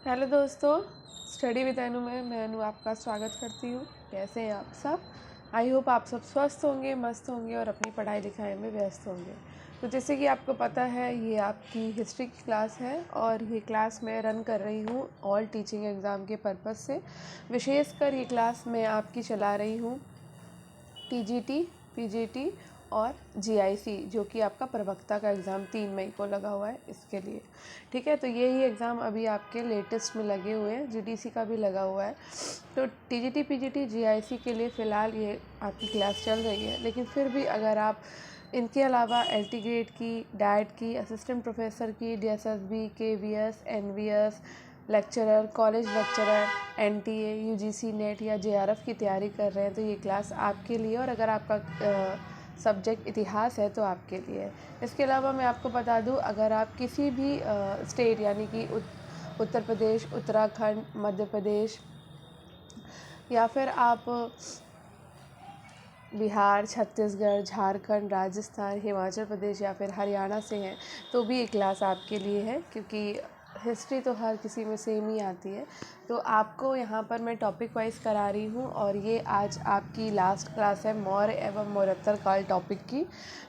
Hello दोस्तों, study with अनु में मैं अनु आपका स्वागत करती हूँ। कैसे हैं आप सब? आई होप आप सब स्वस्थ होंगे, मस्त होंगे और अपनी पढ़ाई लिखाई में व्यस्त होंगे। तो जैसे कि आपको पता है, ये आपकी हिस्ट्री की क्लास है और ये क्लास मैं रन कर रही हूँ ऑल टीचिंग एग्ज़ाम के पर्पज़ से। विशेषकर ये क्लास मैं आपकी चला रही हूँ टीजीटी, पीजीटी और जीआईसी, जो कि आपका प्रवक्ता का एग्ज़ाम 3 मई को लगा हुआ है, इसके लिए। ठीक है, तो यही एग्ज़ाम अभी आपके लेटेस्ट में लगे हुए हैं, जीडीसी का भी लगा हुआ है। तो टीजीटी, पीजीटी, जीआईसी के लिए फ़िलहाल ये आपकी क्लास चल रही है, लेकिन फिर भी अगर आप इनके अलावा एलटी ग्रेड की, डाइट की, असिस्टेंट प्रोफेसर की, DSSB, KVS, NVS, lecturer, college lecturer, NTA, UGC NET या जेआरएफ की तैयारी कर रहे हैं तो ये क्लास आपके लिए। और अगर आपका सब्जेक्ट इतिहास है तो आपके लिए है। इसके अलावा मैं आपको बता दूं, अगर आप किसी भी स्टेट यानी कि उत्तर प्रदेश, उत्तराखंड, मध्य प्रदेश या फिर आप बिहार, छत्तीसगढ़, झारखंड, राजस्थान, हिमाचल प्रदेश या फिर हरियाणा से हैं तो भी ये क्लास आपके लिए है, क्योंकि हिस्ट्री तो हर किसी में सेम ही आती है। तो आपको यहाँ पर मैं टॉपिक वाइज करा रही हूँ और ये आज आपकी लास्ट क्लास है मौर्य एवं मौर्योत्तर काल टॉपिक की।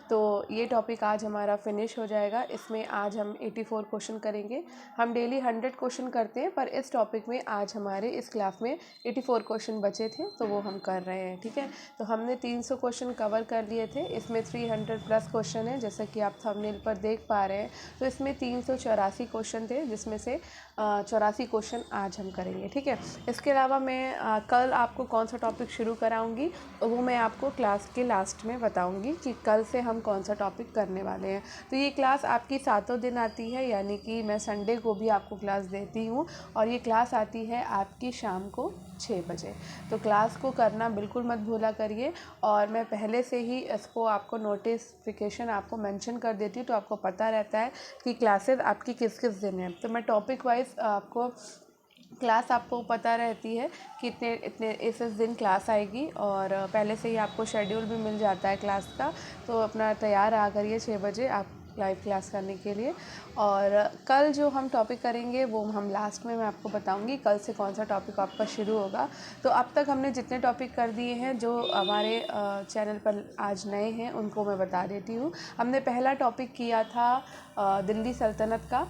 तो ये टॉपिक आज हमारा फिनिश हो जाएगा। इसमें आज हम 84 क्वेश्चन करेंगे। हम डेली 100 क्वेश्चन करते हैं, पर इस टॉपिक में आज हमारे इस क्लास में 84 क्वेश्चन बचे थे तो वो हम कर रहे हैं। ठीक है, तो हमने 300 क्वेश्चन कवर कर लिए थे। इसमें 300 प्लस क्वेश्चन है, जैसा कि आप थंबनेल पर देख पा रहे हैं। तो इसमें 384 क्वेश्चन थे, जिसमें से 84 क्वेश्चन आज हम करेंगे। ठीक है, इसके अलावा मैं कल आपको कौन सा टॉपिक शुरू कराऊंगी वो मैं आपको क्लास के लास्ट में बताऊंगी कि कल से हम कौन सा टॉपिक करने वाले हैं। तो ये क्लास आपकी 7 दिन आती है, यानी कि मैं संडे को भी आपको क्लास देती हूँ और ये क्लास आती है आपकी शाम को 6 बजे। तो क्लास को करना बिल्कुल मत भूला करिए। और मैं पहले से ही इसको आपको नोटिफिकेशन आपको मेंशन कर देती हूँ, तो आपको पता रहता है कि क्लासेस आपकी किस किस दिन है। तो मैं टॉपिक वाइज आपको क्लास आपको पता रहती है कि इतने इतने इस दिन क्लास आएगी और पहले से ही आपको शेड्यूल भी मिल जाता है क्लास का। तो अपना तैयार आ करिए 6 बजे आप लाइव क्लास करने के लिए। और कल जो हम टॉपिक करेंगे वो हम लास्ट में मैं आपको बताऊंगी कल से कौन सा टॉपिक आपका शुरू होगा। तो अब तक हमने जितने टॉपिक कर दिए हैं, जो हमारे चैनल पर आज नए हैं उनको मैं बता देती हूँ। हमने पहला टॉपिक किया था दिल्ली सल्तनत का,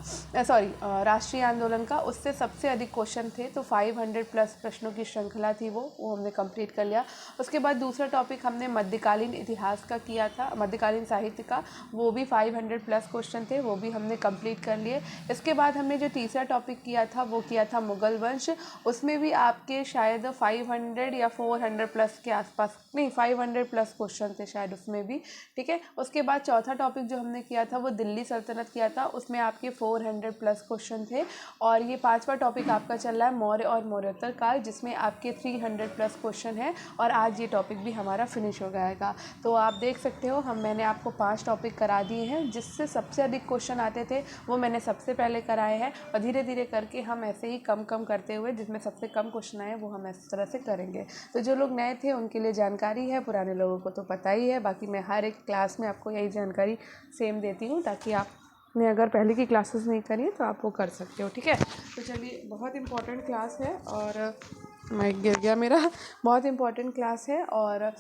राष्ट्रीय आंदोलन का। उससे सबसे अधिक क्वेश्चन थे, तो 500 प्लस प्रश्नों की श्रृंखला थी वो हमने कंप्लीट कर लिया। उसके बाद दूसरा टॉपिक हमने मध्यकालीन इतिहास का किया था, मध्यकालीन साहित्य का। वो भी 500 प्लस क्वेश्चन थे, वो भी हमने कंप्लीट कर लिए। इसके बाद हमने जो तीसरा टॉपिक किया था वो किया था मुगल वंश। उसमें भी आपके शायद 500 या 400 प्लस के आसपास, नहीं 500 प्लस क्वेश्चन थे शायद उसमें भी। ठीक है, उसके बाद चौथा टॉपिक जो हमने किया था वो दिल्ली सल्तनत किया था, उसमें आपके 400 प्लस क्वेश्चन थे। और ये पांचवा टॉपिक आपका चल रहा है मौर्य और मौर्योत्तर काल, जिसमें आपके 300 प्लस क्वेश्चन है और आज ये टॉपिक भी हमारा फिनिश हो जाएगा। तो आप देख सकते हो मैंने आपको 5 टॉपिक करा दिए हैं, जिससे सबसे अधिक क्वेश्चन आते थे वो मैंने सबसे पहले कराए हैं। और धीरे धीरे करके हम ऐसे ही कम कम करते हुए जिसमें सबसे कम क्वेश्चन आए वो हम इस तरह से करेंगे। तो जो लोग नए थे उनके लिए जानकारी है, पुराने लोगों को तो पता ही है। बाकी मैं हर एक क्लास में आपको यही जानकारी सेम देती हूँ, ताकि आपने अगर पहले की क्लासेस नहीं करी तो आप वो कर सकते हो। ठीक है, तो चलिए, बहुत इंपॉर्टेंट क्लास है और माइक गिर गया मेरा। बहुत इंपॉर्टेंट क्लास है और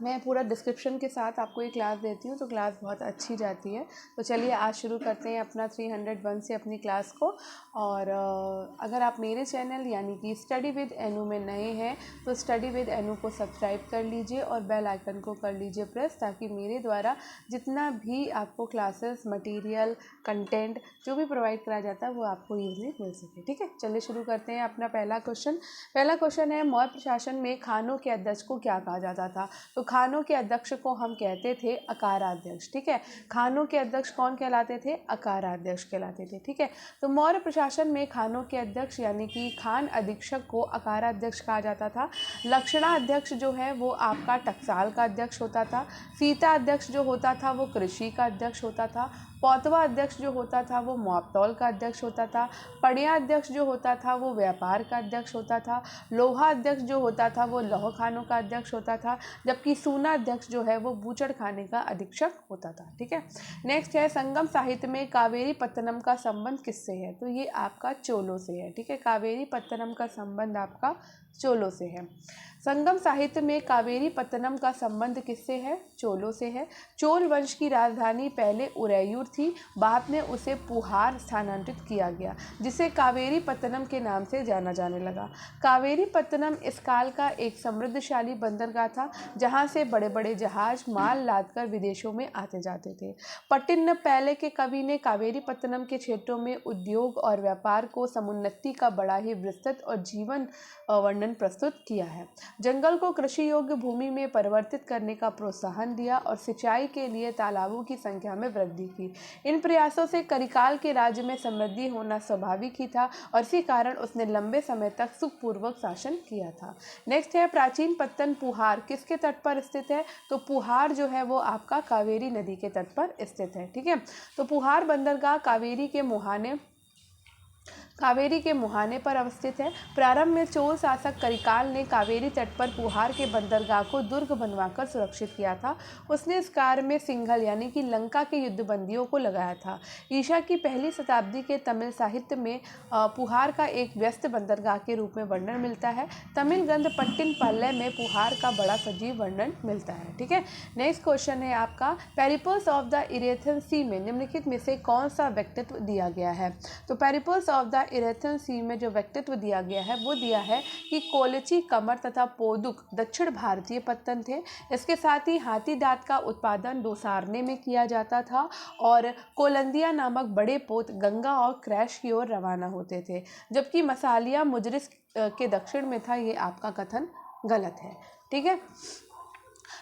मैं पूरा डिस्क्रिप्शन के साथ आपको ये क्लास देती हूँ, तो क्लास बहुत अच्छी जाती है। तो चलिए आज शुरू करते हैं अपना 301 से अपनी क्लास को। और अगर आप मेरे चैनल यानी कि स्टडी विद एनु में नए हैं तो स्टडी विद एनु को सब्सक्राइब कर लीजिए और बेल आइकन को कर लीजिए प्रेस, ताकि मेरे द्वारा जितना भी आपको क्लासेस, मटेरियल, कंटेंट जो भी प्रोवाइड कराया जाता है वो आपको ईजिली मिल सके। ठीक है, चलिए शुरू करते हैं अपना पहला क्वेश्चन। पहला क्वेश्चन है, मौर्य प्रशासन में खानों के अध्यक्ष को क्या कहा जाता था? तो खानों के अध्यक्ष को हम कहते थे अकाराध्यक्ष। ठीक है, खानों के अध्यक्ष कौन कहलाते थे? अकाराध्यक्ष कहलाते थे। ठीक है, तो मौर्य प्रशासन में खानों के अध्यक्ष यानी कि खान अधीक्षक को अकाराध्यक्ष कहा जाता था। लक्षणा अध्यक्ष जो है वो आपका टकसाल का अध्यक्ष होता था। सीता अध्यक्ष जो होता था वो कृषि का अध्यक्ष होता था। पौतवा अध्यक्ष जो होता था वो मौपतौल का अध्यक्ष होता था। पड़िया अध्यक्ष जो होता था वो व्यापार का अध्यक्ष होता था। लोहा अध्यक्ष जो होता था वो लौह खानों का अध्यक्ष होता था, जबकि सूना अध्यक्ष जो है वो बूचड़ खाने का अधीक्षक होता था। ठीक है, नेक्स्ट है संगम साहित्य में कावेरी पत्तनम का संबंध किससे है? तो ये आपका चोलों से है। ठीक है, कावेरी पत्तनम का संबंध आपका चोलों से है। संगम साहित्य में कावेरी पत्तनम का संबंध किससे है? चोलों से है। चोल वंश की राजधानी पहले उरैयूर थी, बाद में उसे पुहार स्थानांतरित किया गया, जिसे कावेरी पत्तनम के नाम से जाना जाने लगा। कावेरी पत्तनम इस काल का एक समृद्धशाली बंदरगाह था, जहां से बड़े बड़े जहाज माल लादकर विदेशों में आते जाते थे। पट्टिन्न पहले के कवि ने कावेरी पत्तनम के क्षेत्रों में उद्योग और व्यापार को समुन्नति का बड़ा ही विस्तृत और जीवन वर्णन प्रस्तुत किया है। जंगल को कृषि योग्य भूमि में परिवर्तित करने का प्रोत्साहन दिया और सिंचाई के लिए तालाबों की संख्या में वृद्धि की। इन प्रयासों से करिकाल के राज्य में समृद्धि होना स्वाभाविक ही था और इसी कारण उसने लंबे समय तक सुखपूर्वक शासन किया था। नेक्स्ट है प्राचीन पत्तन पुहार किसके तट पर स्थित है? तो पुहार जो है वो आपका कावेरी नदी के तट पर स्थित है। ठीक है, तो पुहार बंदरगाह कावेरी के मुहाने पर अवस्थित है। प्रारंभ में चोल शासक करिकाल ने कावेरी तट पर पुहार के बंदरगाह को दुर्ग बनवाकर सुरक्षित किया था। उसने इस कार्य में सिंघल यानी कि लंका के युद्धबंदियों को लगाया था। ईसा की पहली शताब्दी के तमिल साहित्य में पुहार का एक व्यस्त बंदरगाह के रूप में वर्णन मिलता है। तमिल ग्रंथ पट्टिन पल्लय में पुहार का बड़ा सजीव वर्णन मिलता है। ठीक है, नेक्स्ट क्वेश्चन है आपका पेरिपल्स ऑफ द इरेथन सी में निम्नलिखित में से कौन सा व्यक्तित्व दिया गया है? तो पेरिपल्स ऑफ द इरेथन सी में जो व्यक्तित्व दिया गया है वो दिया है कि कोलची, कमर तथा पोदुक दक्षिण भारतीय पत्तन थे। इसके साथ ही हाथी दांत का उत्पादन दोसारने में किया जाता था और कोलंदिया नामक बड़े पोत गंगा और क्रैश की ओर रवाना होते थे, जबकि मसालिया मुजरिस के दक्षिण में था। ये आपका कथन गलत है। ठीक है,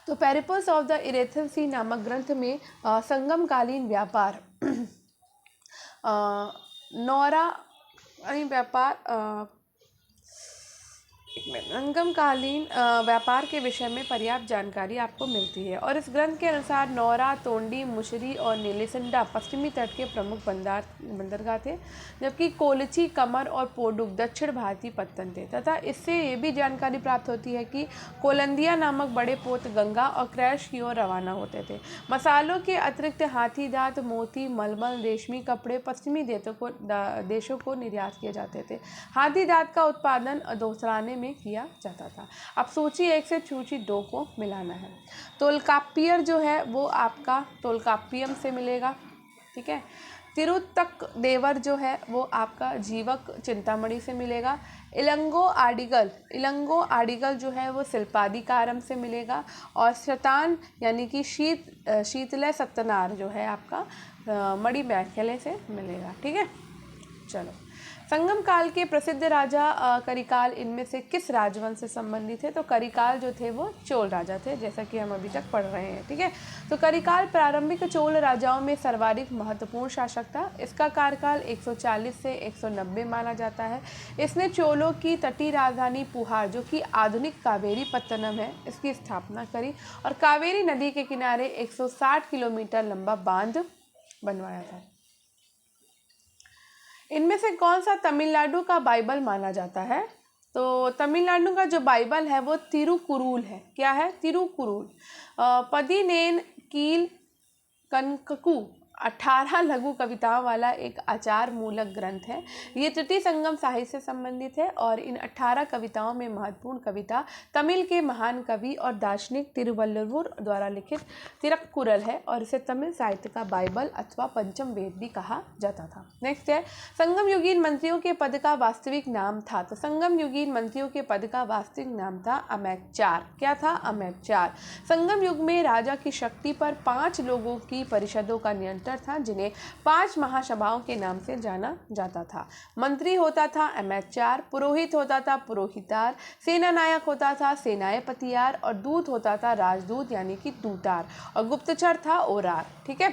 तो पेरिपल्स ऑफ द इरेथन सी नामक ग्रंथ में संगमकालीन व्यापार संगमकालीन व्यापार के विषय में पर्याप्त जानकारी आपको मिलती है और इस ग्रंथ के अनुसार नौरा, तोंडी, मुशरी और नीलिसंडा पश्चिमी तट के प्रमुख बंदरगाह थे, जबकि कोलची, कमर और पोडुक दक्षिण भारतीय पत्तन थे। तथा इससे ये भी जानकारी प्राप्त होती है कि कोलंदिया नामक बड़े पोत गंगा और क्रैश की ओर रवाना होते थे। मसालों के अतिरिक्त हाथी दांत, मोती, मलमल, रेशमी कपड़े पश्चिमी देशों को निर्यात किए जाते थे। हाथी दांत का उत्पादन दोसराने में किया जाता था। अब सूची 1 से सूची 2 को मिलाना है। तोलकाप्पियर जो है वो आपका तोलकाप्पियम से मिलेगा। ठीक है, तिरुतक देवर जो है वो आपका जीवक चिंतामणि से मिलेगा। इलंगो आडिगल जो है वो शिल्पादिकारम से मिलेगा और शतान यानी कि शीतलय सत्तनार जो है आपका मणि मैथिले से मिलेगा। ठीक है, चलो संगम काल के प्रसिद्ध राजा करिकाल इनमें से किस राजवंश से संबंधित है? तो करिकाल जो थे वो चोल राजा थे, जैसा कि हम अभी तक पढ़ रहे हैं। ठीक है, तो करिकाल प्रारंभिक चोल राजाओं में सर्वाधिक महत्वपूर्ण शासक था। इसका कार्यकाल 140 से 190 माना जाता है। इसने चोलों की तटीय राजधानी पुहार जो कि आधुनिक कावेरी पत्तनम है इसकी स्थापना करी और कावेरी नदी के किनारे 160 किलोमीटर लंबा बांध बनवाया था। इनमें से कौन सा तमिलनाडु का बाइबल माना जाता है? तो तमिलनाडु का जो बाइबल है वो तिरुकुरुल है। क्या है? तिरुकुरुल। पदिनेन कील कनककू 18 लघु कविताओं वाला एक आचार मूलक ग्रंथ है। ये तृतीय संगम साहित्य से संबंधित है और इन 18 कविताओं में महत्वपूर्ण कविता तमिल के महान कवि और दार्शनिक तिरुवल्लुवर द्वारा लिखित तिरुक्कुरल है और इसे तमिल साहित्य का बाइबल अथवा पंचम वेद भी कहा जाता था। नेक्स्ट है संगम युगीन मंत्रियों के पद का वास्तविक नाम था। तो संगम युगीन मंत्रियों के पद का वास्तविक नाम था अमैकचार। क्या था? अमैकचार। संगम युग में राजा की शक्ति पर 5 लोगों की परिषदों का नियंत्रण था, जिन्हें 5 महासभाओं के नाम से जाना जाता था। मंत्री होता था अमैकचार, पुरोहित होता था पुरोहितार, सेना नायक होता था सेनापतियार और दूत होता था राजदूत यानी कि दूतार और गुप्तचर था ओरार। ठीक है,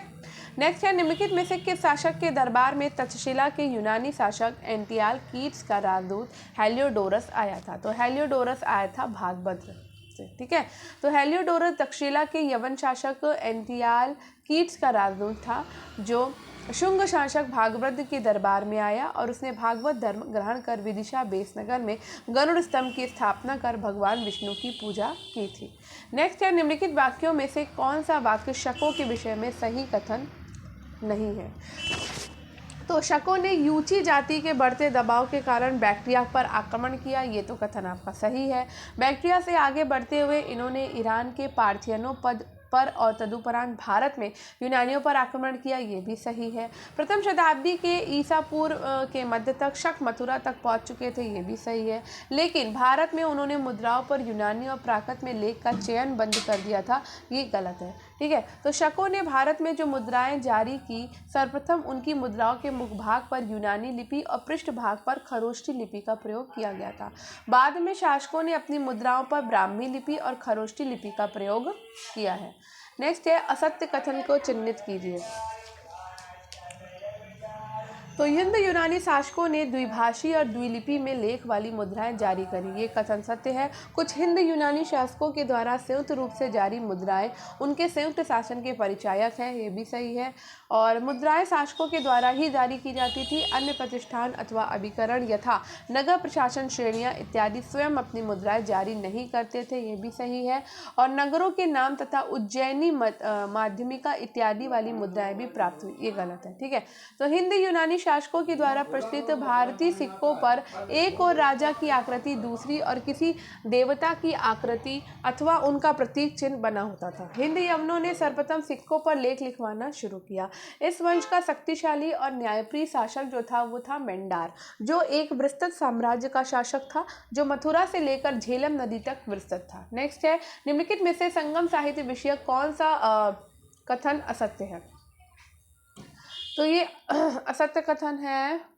नेक्स्ट है निम्नलिखित में से किस शासक के दरबार में तक्षशिला के यूनानी शासक एंटियाल कीट्स का राजदूत हेलियोडोरस आया था? तो हेलियोडोरस आया था भागभद्र। से, ठीक है। तो हेलियोडोरस तक्षशिला के यवन शासक एंटियाल कीट्स का राजदूत था, जो शुंग शासक भागवत के दरबार में आया और उसने भागवत धर्म ग्रहण कर विदिशा बेसनगर में गरुड़ स्तंभ की स्थापना कर भगवान विष्णु की पूजा की थी। नेक्स्ट है, निम्नलिखित वाक्यों में से कौन सा वाक्य शकों के विषय में सही कथन नहीं है। तो शकों ने यूची जाति के बढ़ते दबाव के कारण बैक्ट्रिया पर आक्रमण किया, ये तो कथन आपका सही है। बैक्ट्रिया से आगे बढ़ते हुए इन्होंने ईरान के पार्थियनों पर और तदुपरांत भारत में यूनानियों पर आक्रमण किया, ये भी सही है। प्रथम शताब्दी के ईसा पूर्व के मध्य तक शक मथुरा तक पहुंच चुके थे, ये भी सही है। लेकिन भारत में उन्होंने मुद्राओं पर यूनानी और प्राकृत में लेख का चयन बंद कर दिया था, ये गलत है, ठीक है। तो शकों ने भारत में जो मुद्राएं जारी की, सर्वप्रथम उनकी मुद्राओं के मुखभाग पर यूनानी लिपि और पृष्ठ भाग पर खरोष्ठी लिपि का प्रयोग किया गया था। बाद में शासकों ने अपनी मुद्राओं पर ब्राह्मी लिपि और खरोष्ठी लिपि का प्रयोग किया है। नेक्स्ट है, असत्य कथन को चिन्हित कीजिए। तो हिंद यूनानी शासकों ने द्विभाषी और द्विलिपि में लेख वाली मुद्राएं जारी करी, ये कथन सत्य है। कुछ हिंद यूनानी शासकों के द्वारा संयुक्त रूप से जारी मुद्राएं उनके संयुक्त शासन के परिचायक हैं, ये भी सही है। और मुद्राएं शासकों के द्वारा ही जारी की जाती थी। अन्य प्रतिष्ठान अथवा अभिकरण यथा नगर प्रशासन श्रेणियां इत्यादि स्वयं अपनी मुद्राएं जारी नहीं करते थे, ये भी सही है। और नगरों के नाम तथा उज्जैनी माध्यमिका इत्यादि वाली मुद्राएं भी प्राप्त हुई, ये गलत है, ठीक है। तो हिंद यूनानी शासकों के द्वारा प्रचलित भारतीय सिक्कों पर एक और राजा की आकृति, दूसरी और किसी देवता की आकृति अथवा उनका प्रतीक चिन्ह बना होता था। हिंद यवनों ने सर्वप्रथम सिक्कों पर लेख लिखवाना शुरू किया। इस वंश का शक्तिशाली और न्यायप्रिय शासक जो था वो था मेंडार, जो एक विस्तृत साम्राज्य का शासक था, जो मथुरा से लेकर झेलम नदी तक विस्तृत था। नेक्स्ट है, निम्नलिखित में से संगम साहित्य विषयक कौन सा कथन असत्य है। तो ये असत्य कथन है,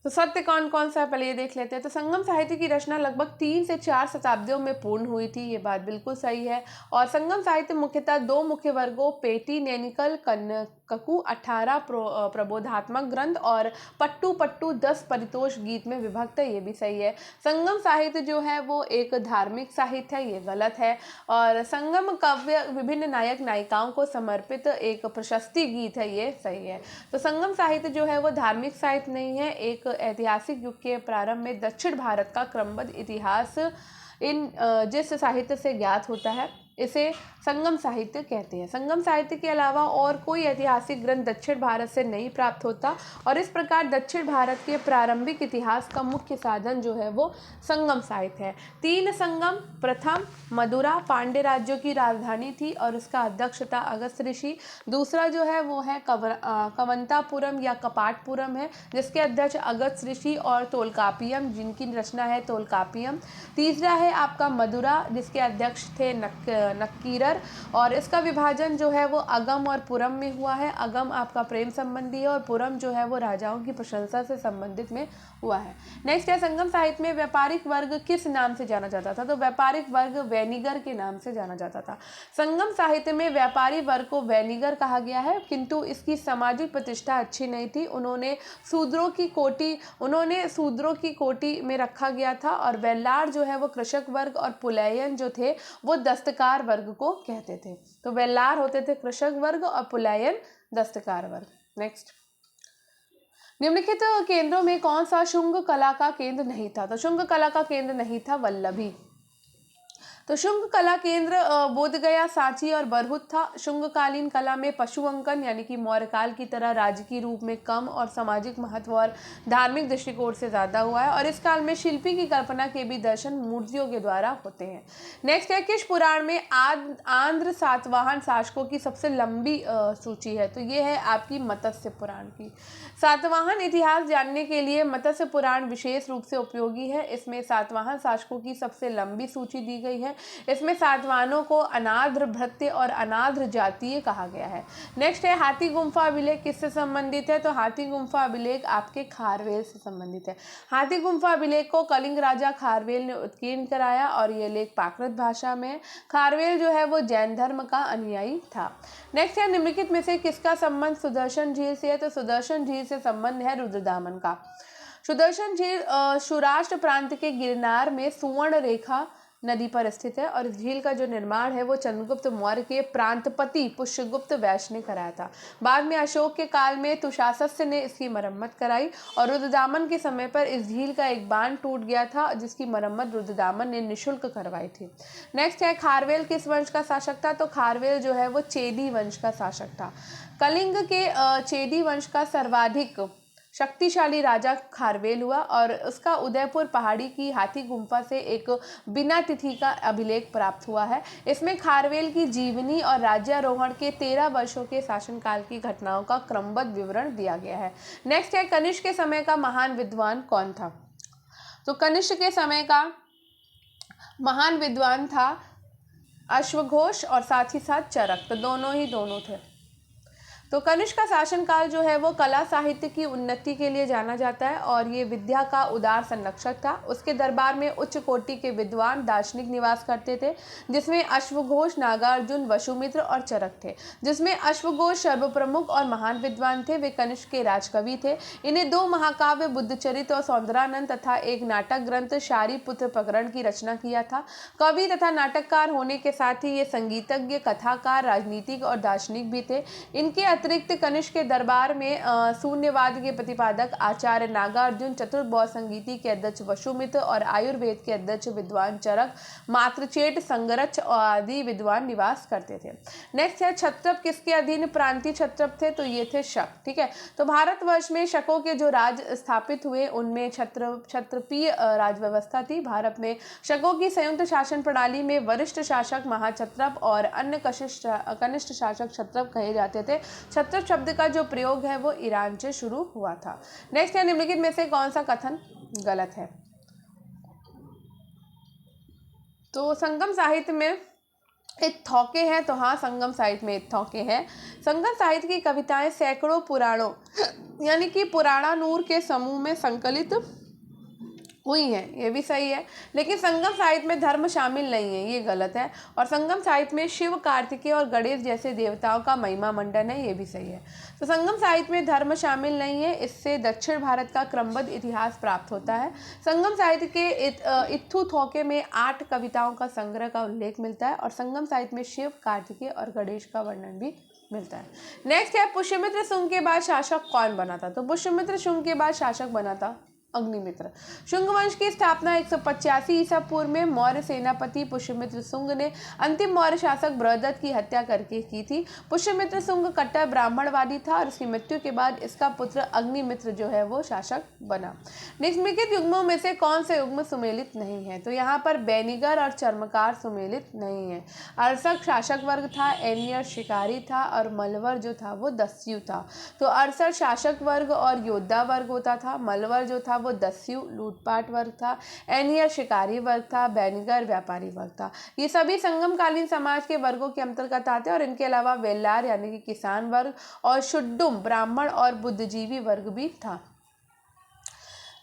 तो सत्य कौन कौन सा है पहले ये देख लेते हैं। तो संगम साहित्य की रचना लगभग 3 से 4 शताब्दियों में पूर्ण हुई थी, ये बात बिल्कुल सही है। और संगम साहित्य मुख्यतः 2 मुख्य वर्गों पेटी नैनिकल ककु 18 प्रबोधात्मक ग्रंथ और पट्टू 10 परितोष गीत में विभक्त है, ये भी सही है। संगम साहित्य जो है वो एक धार्मिक साहित्य है, ये गलत है। और संगम काव्य विभिन्न नायक नायिकाओं को समर्पित एक प्रशस्ति गीत है, ये सही है। तो संगम साहित्य जो है वो धार्मिक साहित्य नहीं है, एक ऐतिहासिक युग के प्रारंभ में दक्षिण भारत का क्रमबद्ध इतिहास जिस साहित्य से ज्ञात होता है इसे संगम साहित्य कहते हैं। संगम साहित्य के अलावा और कोई ऐतिहासिक ग्रंथ दक्षिण भारत से नहीं प्राप्त होता और इस प्रकार दक्षिण भारत के प्रारंभिक इतिहास का मुख्य साधन जो है वो संगम साहित्य है। 3 संगम, प्रथम मदुरा पांड्य राज्यों की राजधानी थी और उसका अध्यक्ष था अगस्त ऋषि। दूसरा जो है वो है कवंतापुरम या कपाटपुरम है, जिसके अध्यक्ष अगस्त ऋषि और तोलकापियम, जिनकी रचना है तोलकापियम। तीसरा है आपका मदुरा, जिसके अध्यक्ष थे नक्कीरर, और इसका विभाजन जो है वो अगम और पुरम में हुआ है। अगम आपका प्रेम संबंधी है और पुरम जो है वो राजाओं की प्रशंसा से संबंधित में हुआ है। नेक्स्ट है, संगम साहित्य में व्यापारिक वर्ग किस नाम से जाना जाता था। तो व्यापारिक वर्ग वैनिगर के नाम से जाना जाता था। संगम साहित्य में व्यापारी वर्ग को वैनिगर कहा गया है, किंतु इसकी सामाजिक प्रतिष्ठा अच्छी नहीं थी। उन्होंने शूद्रों की कोटि में रखा गया था और वेल्लार जो है वो कृषक वर्ग और पुलैयन जो थे वो दस्तकार वर्ग को कहते थे। तो वेल्लार होते थे कृषक वर्ग और पुलैयन दस्तकार वर्ग। नेक्स्ट, निम्नलिखित केंद्रों में कौन सा शुंग कला का केंद्र नहीं था। तो शुंग कला का केंद्र नहीं था वल्लभी। तो शुंग कला केंद्र बोधगया, सांची और बरहुत था। शुंगकालीन कला में पशु अंकन यानी कि मौर्यकाल की तरह राजकीय रूप में कम और सामाजिक महत्व और धार्मिक दृष्टिकोण से ज़्यादा हुआ है और इस काल में शिल्पी की कल्पना के भी दर्शन मूर्तियों के द्वारा होते हैं। नेक्स्ट है, किस पुराण में आंध्र सातवाहन शासकों की सबसे लंबी सूची है। तो ये है आपकी मत्स्य पुराण की। सातवाहन इतिहास जानने के लिए मत्स्य पुराण विशेष रूप से उपयोगी है। इसमें सातवाहन शासकों की सबसे लंबी सूची दी गई है। इसमें सातवाहनों को अनाद्र भृत्य और अनाद्र जातीय कहा गया है। नेक्स्ट है, हाथी गुम्फा अभिलेख किससे संबंधित है। तो हाथी गुम्फा अभिलेख आपके खारवेल से संबंधित है। हाथी गुम्फा अभिलेख को कलिंग राजा खारवेल ने उत्कीर्ण कराया और यह लेख प्राकृत भाषा में। खारवेल जो है वो जैन धर्म का अनुयायी था। नेक्स्ट है, निम्नलिखित में से किसका संबंध सुदर्शन झील से है। तो सुदर्शन झील से संबंध है रुद्रदामन का। सुदर्शन झील सौराष्ट्र प्रांत के गिरनार में सुवर्ण रेखा नदी पर स्थित है और इस झील का जो निर्माण है वो चंद्रगुप्त मौर्य के प्रांतपति पुष्यगुप्त वैश्य ने कराया था। बाद में अशोक के काल में तुषासस्य ने इसकी मरम्मत कराई और रुद्रदामन के समय पर इस झील का एक बांध टूट गया था जिसकी मरम्मत रुद्रदामन ने निःशुल्क करवाई थी। नेक्स्ट है खारवेल किस वंश का शासक था? तो खारवेल जो है वो चेदी वंश का शासक था। कलिंग के चेदी वंश का सर्वाधिक शक्तिशाली राजा खारवेल हुआ और उसका उदयपुर पहाड़ी की हाथी गुम्फा से एक बिना तिथि का अभिलेख प्राप्त हुआ है। इसमें खारवेल की जीवनी और राज्यारोहण के 13 वर्षों के शासनकाल की घटनाओं का क्रमबद्ध विवरण दिया गया है। नेक्स्ट है कनिष्क के समय का महान विद्वान कौन था? तो कनिष्क के समय का महान विद्वान था अश्वघोष और साथ ही साथ चरक, तो दोनों थे। तो कनिष्क का शासनकाल जो है वो कला साहित्य की उन्नति के लिए जाना जाता है और ये विद्या का उदार संरक्षक था। उसके दरबार में उच्च कोटि के विद्वान दार्शनिक निवास करते थे, जिसमें अश्वघोष, नागार्जुन, वसुमित्र और चरक थे। जिसमें अश्वघोष सर्वप्रमुख और महान विद्वान थे। वे कनिष्क के राजकवि थे। इन्हें 2 महाकाव्य बुद्धचरित और सौंदरानंद तथा एक नाटक ग्रंथ शारीपुत्र प्रकरण की रचना किया था। कवि तथा नाटककार होने के साथ ही ये संगीतज्ञ, कथाकार, राजनीतिक और दार्शनिक भी थे। इनके अतिरिक्त कनिष्क के दरबार में शून्यवाद के प्रतिपादक आचार्य नागार्जुन, चतुर्थ बौद्ध संगीति के अध्यक्ष वसुमित्र और आयुर्वेद के अध्यक्ष विद्वान चरक, मात्रचेट, संगरच आदि विद्वान निवास करते थे। नेक्स्ट है क्षत्रप किसके अधीन प्रांतीय क्षत्रप थे? तो ये थे शक। ठीक है, तो भारतवर्ष में शकों के जो राज स्थापित हुए उनमें क्षत्रपीय राज व्यवस्था थी। भारत में शकों की संयुक्त शासन प्रणाली में वरिष्ठ शासक महाक्षत्रप और अन्य कनिष्ठ शासक क्षत्रप कहे जाते थे। क्षत्रप शब्द का जो प्रयोग है वो ईरान से शुरू हुआ था। नेक्स्ट है निम्नलिखित में से कौन सा कथन गलत है? तो संगम साहित्य में इत्थौके हैं, तो हाँ, संगम साहित्य में इत्थौके हैं। संगम साहित्य की कविताएं सैकड़ों पुराणों यानी कि पुराणानूर के समूह में संकलित हुई हैं, ये भी सही है। लेकिन संगम साहित्य में धर्म शामिल नहीं है, ये गलत है। और संगम साहित्य में शिव, कार्तिकेय और गणेश जैसे देवताओं का महिमा मंडन है, ये भी सही है। तो संगम साहित्य में धर्म शामिल नहीं है, इससे दक्षिण भारत का क्रमबद्ध इतिहास प्राप्त होता है। संगम साहित्य के इत्थुथौके में 8 कविताओं का संग्रह का उल्लेख मिलता है और संगम साहित्य में शिव, कार्तिकेय और गणेश का वर्णन भी मिलता है। नेक्स्ट है पुष्यमित्र शुंग के बाद शासक कौन बना था? तो पुष्यमित्र शुंग के बाद शासक बना था अग्निमित्र। शुंग वंश की स्थापना 185 ईसा पूर्व में मौर्य सेनापति पुष्यमित्र शुंग ने अंतिम मौर्य शासक बृहदत्त की हत्या करके की थी। पुष्यमित्र शुंग कट्टर ब्राह्मणवादी था और उसकी मृत्यु के बाद इसका पुत्र अग्निमित्र जो है वो शासक बना। निम्नलिखित युग्मों में से कौन सा युग्म सुमेलित नहीं है? तो यहाँ पर बैनिगर और चर्मकार सुमेलित नहीं है। अर्शक शासक वर्ग था, एनियर शिकारी था और मलवर जो था वो दस्यु था। तो अर्शक शासक वर्ग और योद्धा वर्ग होता था, मलवर जो था वो दस्यु लूटपाट वर्ग था, एनियर शिकारी वर्ग था, बैनिगर व्यापारी वर्ग था। ये सभी संगमकालीन समाज के वर्गों के अंतर्गत आते हैं और इनके अलावा वेल्लार यानी कि किसान वर्ग और शुड्डुम ब्राह्मण और बुद्धिजीवी वर्ग भी था।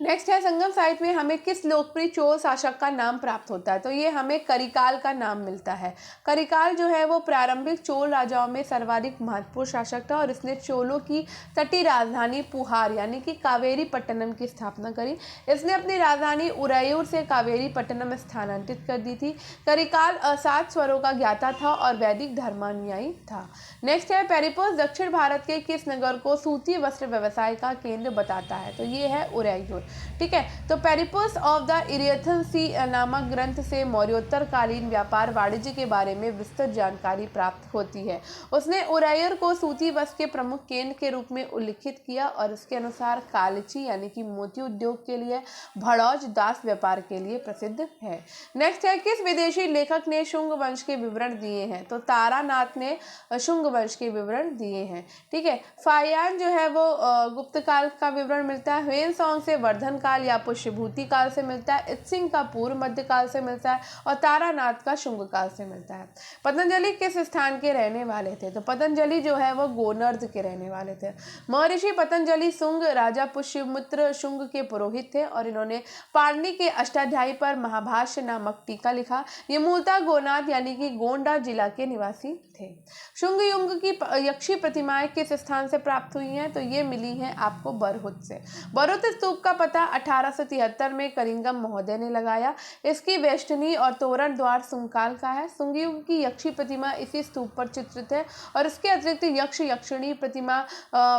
नेक्स्ट है संगम साहित्य में हमें किस लोकप्रिय चोल शासक का नाम प्राप्त होता है? तो ये हमें करिकाल का नाम मिलता है। करिकाल जो है वो प्रारंभिक चोल राजाओं में सर्वाधिक महत्वपूर्ण शासक था और इसने चोलों की तटीय राजधानी पुहार यानी कि कावेरी पट्टनम की स्थापना करी। इसने अपनी राजधानी उरैयूर से कावेरी पट्टनम स्थानांतरित कर दी थी। करिकाल 7 स्वरों का ज्ञाता था और वैदिक धर्मानुयायी था। नेक्स्ट है पेरिप्लस दक्षिण भारत के किस नगर को सूती वस्त्र व्यवसाय का केंद्र बताता है? तो ये है उरैयूर। ठीक है, तो पेरिप्लस ऑफ द इरिथल सी नामक ग्रंथ से मौर्योत्तर कालीन व्यापार वाणिज्य के बारे में विस्तृत जानकारी प्राप्त होती है। उसने उरैयूर को सूती वस्त्र के प्रमुख केंद्र के रूप में उल्लिखित किया और इसके अनुसार कालची यानी कि मोती उद्योग के लिए, भड़ौज दास व्यापार के लिए प्रसिद्ध है। नेक्स्ट है किस विदेशी लेखक ने शुंग वंश के विवरण दिए हैं? तो तारानाथ ने शुंग वंश के विवरण दिए हैं। ठीक है, फायान जो है वो गुप्त काल का विवरण मिलता है। ह्वेनसांग से वर्धन काल या पुष्यभूति काल से मिलता है। इत्सिंग का पूर्व मध्य काल से मिलता है और तारानाथ का शुंग काल से मिलता है। पतंजलि किस स्थान के रहने वाले थे? तो पतंजलि जो है वो गोनर्द के रहने वाले थे। महर्षि पतंजलि शुंग राजा पुष्यमित्र शुंग के पुरोहित थे और इन्होंने पाणिनि के अष्टाध्यायी पर महाभाष्य नामक टीका लिखा। ये मूलतः गोनाद यानी कि गोंडा जिला के निवासी थे। शुंग युग की यक्षी प्रतिमाएं किस स्थान से प्राप्त हुई हैं? तो ये मिली हैं आपको बरहुत से। बरहुत स्तूप का पता 1873 में करिंगम महोदय ने लगाया। इसकी वेष्टनी और तोरण द्वार सुंगकाल का है। सुंगयुग की यक्षी प्रतिमा इसी स्तूप पर चित्रित है और इसके अतिरिक्त यक्ष यक्षिणी प्रतिमा,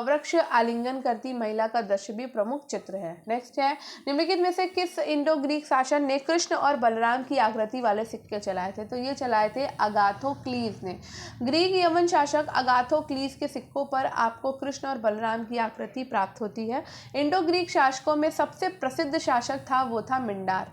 वृक्ष आलिंगन करती महिला का दृश्य भी प्रमुख चित्र है। नेक्स्ट है, निम्नलिखित में से किस इंडो ग्रीक शासक ने कृष्ण और बलराम की आकृति वाले सिक्के चलाए थे? तो ये चलाए थे अगाथोक्लीज ने। ग्रीक यवन शासक अगाथोक्लीज के सिक्कों पर आपको कृष्ण और बलराम की आकृति प्राप्त होती है। इंडो ग्रीक शासकों में सबसे प्रसिद्ध शासक था वो था मिंडार।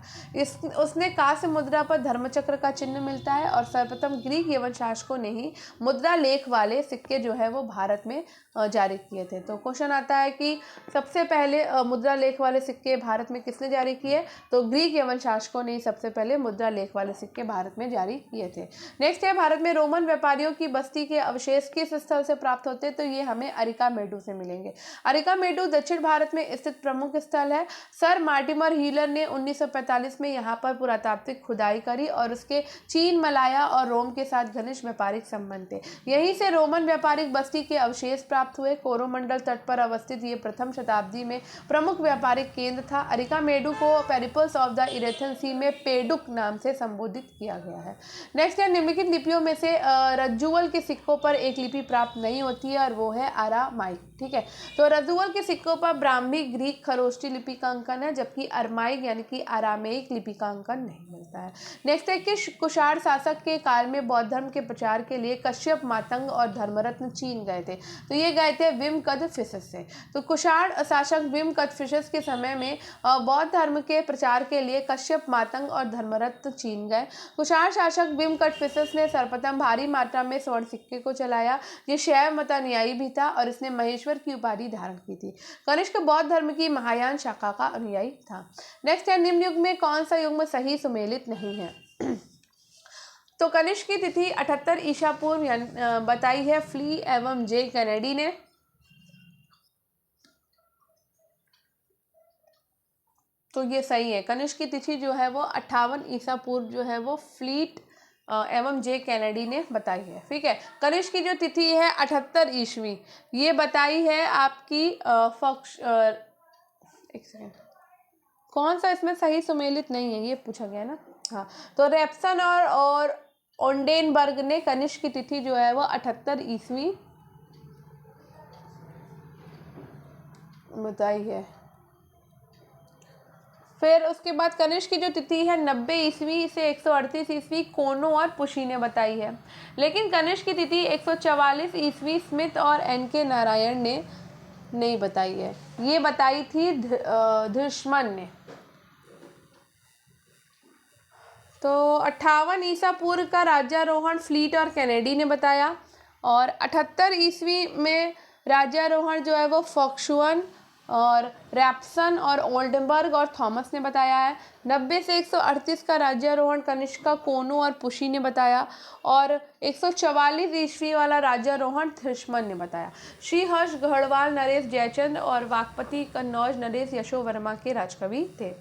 उसने कांस्य मुद्रा पर धर्मचक्र का चिन्ह मिलता है और सर्वप्रथम ग्रीक यवन शासकों ने ही मुद्रा लेख वाले सिक्के जो है वो भारत में जारी किए थे। तो क्वेश्चन आता है कि सबसे पहले मुद्रा लेख वाले सिक्के भारत में किसने जारी किए? तो ग्रीक यवन शासकों ने ही सबसे पहले मुद्रा लेख वाले सिक्के भारत में जारी किए थे। नेक्स्ट है, भारत में रोमन व्यापारियों की बस्ती के अवशेष किस स्थल से प्राप्त होते हैं? तो ये हमें अरिकामेडू से मिलेंगे। अरिकामेडू दक्षिण भारत में स्थित प्रमुख स्थल है। सर मार्टिमर हीलर ने 1945 में यहाँ पर पुरातात्विक खुदाई करी और उसके चीन, मलाया और रोम के साथ घनिष्ठ व्यापारिक संबंध थे। यहीं से रोमन व्यापारिक बस्ती के अवशेष प्राप्त हुए। कोरोमंडल तट पर अवस्थित ये प्रथम शताब्दी में प्रमुख व्यापारिक केंद्र था। अरिकामेडू को पेरिपल्स ऑफ द इरेथन सी में पेडुक नाम से संबोधित किया गया है। नेक्स्ट है, निम्नलिखित लिपियों में से रज्जुवल के सिक्कों पर एक लिपि प्राप्त नहीं होती है और वो है अरामाइक। ठीक है, तो रज्जुवल के सिक्कों पर ब्राह्मी, ग्रीक, खरोष्टी लिपि का अंकन है, जबकि अरमाइक यानी कि अरामेइक लिपि का अंकन नहीं मिलता है। नेक्स्ट है कि कुषाण शासक के काल में बौद्ध धर्म के प्रचार के लिए कश्यप, मातंग और धर्मरत्न चीन गए थे। तो ये गए थे विमकदफिसस से। तो कुषाण शासक विमकदफिसस के समय में बौद्ध धर्म के प्रचार के लिए कश्यप, मातंग और धर्मरत्न चीन गए। कुषाण शासक विमकदफिसस ने सर्वप्रथम भारी मात्रा में स्वर्ण सिक्के को चलाया। ये शैव मत अनुयायी भी था और इसने महेश्वर की उपाधि धारण की थी। कनिष्क बौद्ध धर्म की महायान शाखा का अनुयायी था। नेक्स्ट है, निम्न युग में कौन सा युग्म सही सुमेलित नहीं है? तो कनिष्क की तिथि 78 ईसा पूर्व बताई है फ्ली एवं जे कैनेडी ने। तो ये सही है, कनिष्क की तिथि जो है वो 58 ईसा पूर्व जो है वो फ्लीट एवं जे कैनेडी ने बताई है। ठीक है, कनिष्क की जो तिथि है 78 ईस्वी, ये बताई है आपकी एक सेकेंड, कौन सा इसमें सही सुमेलित नहीं है ये पूछा गया ना। हाँ, तो रेप्सन और ओंडेनबर्ग ने कनिष्क की तिथि जो है वो 78 ईस्वी बताई है। फिर उसके बाद कनिष्क की जो तिथि है 90 ईस्वी से 138 ईस्वी कोनो और पुशी ने बताई है। लेकिन कनिष्क की तिथि 144 ईस्वी स्मिथ और एन.के. नारायण ने नहीं बताई है, ये बताई थी धृष्मन ने। तो 58 ईसा पूर्व का राज्यारोहण फ्लीट और कैनेडी ने बताया और 78 ईस्वी में राज्यारोहण जो है वो फॉक्सुअन और रैप्सन और ओल्डनबर्ग और थॉमस ने बताया है। 90 से 138 का राज्यारोहण कनिष्क का कोनो और पुशी ने बताया और 144 ईस्वी वाला राज्यारोहण थ्रिशमन ने बताया। श्रीहर्ष गढ़वाल नरेश जयचंद और वाकपति कन्नौज नरेश यशोवर्मा के राजकवि थे।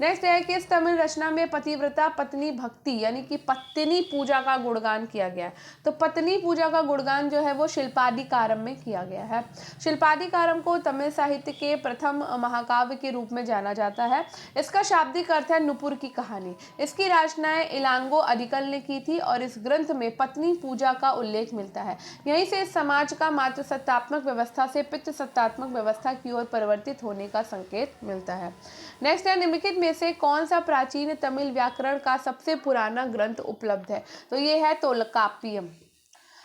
नेक्स्ट है कि इस तमिल रचना में पतिव्रता पत्नी भक्ति यानी कि पत्नी पूजा का गुणगान किया गया है। तो पत्नी पूजा का गुणगान जो है वो शिल्पादिकारम में किया गया है। शिल्पादिकारम को तमिल साहित्य के प्रथम महाकाव्य के रूप में जाना जाता है। इसका शाब्दिक अर्थ है नुपुर की कहानी। इसकी रचनाएं इलांगो अदिकल ने की थी और इस ग्रंथ में पत्नी पूजा का उल्लेख मिलता है। यहीं से इस समाज का मातृ सत्तात्मक व्यवस्था से पितृ सत्तात्मक व्यवस्था की ओर परिवर्तित होने का संकेत मिलता है। नेक्स्ट है, निम्नलिखित में से कौन सा प्राचीन तमिल व्याकरण का सबसे पुराना ग्रंथ उपलब्ध है? तो ये है तोल्काप्पियम।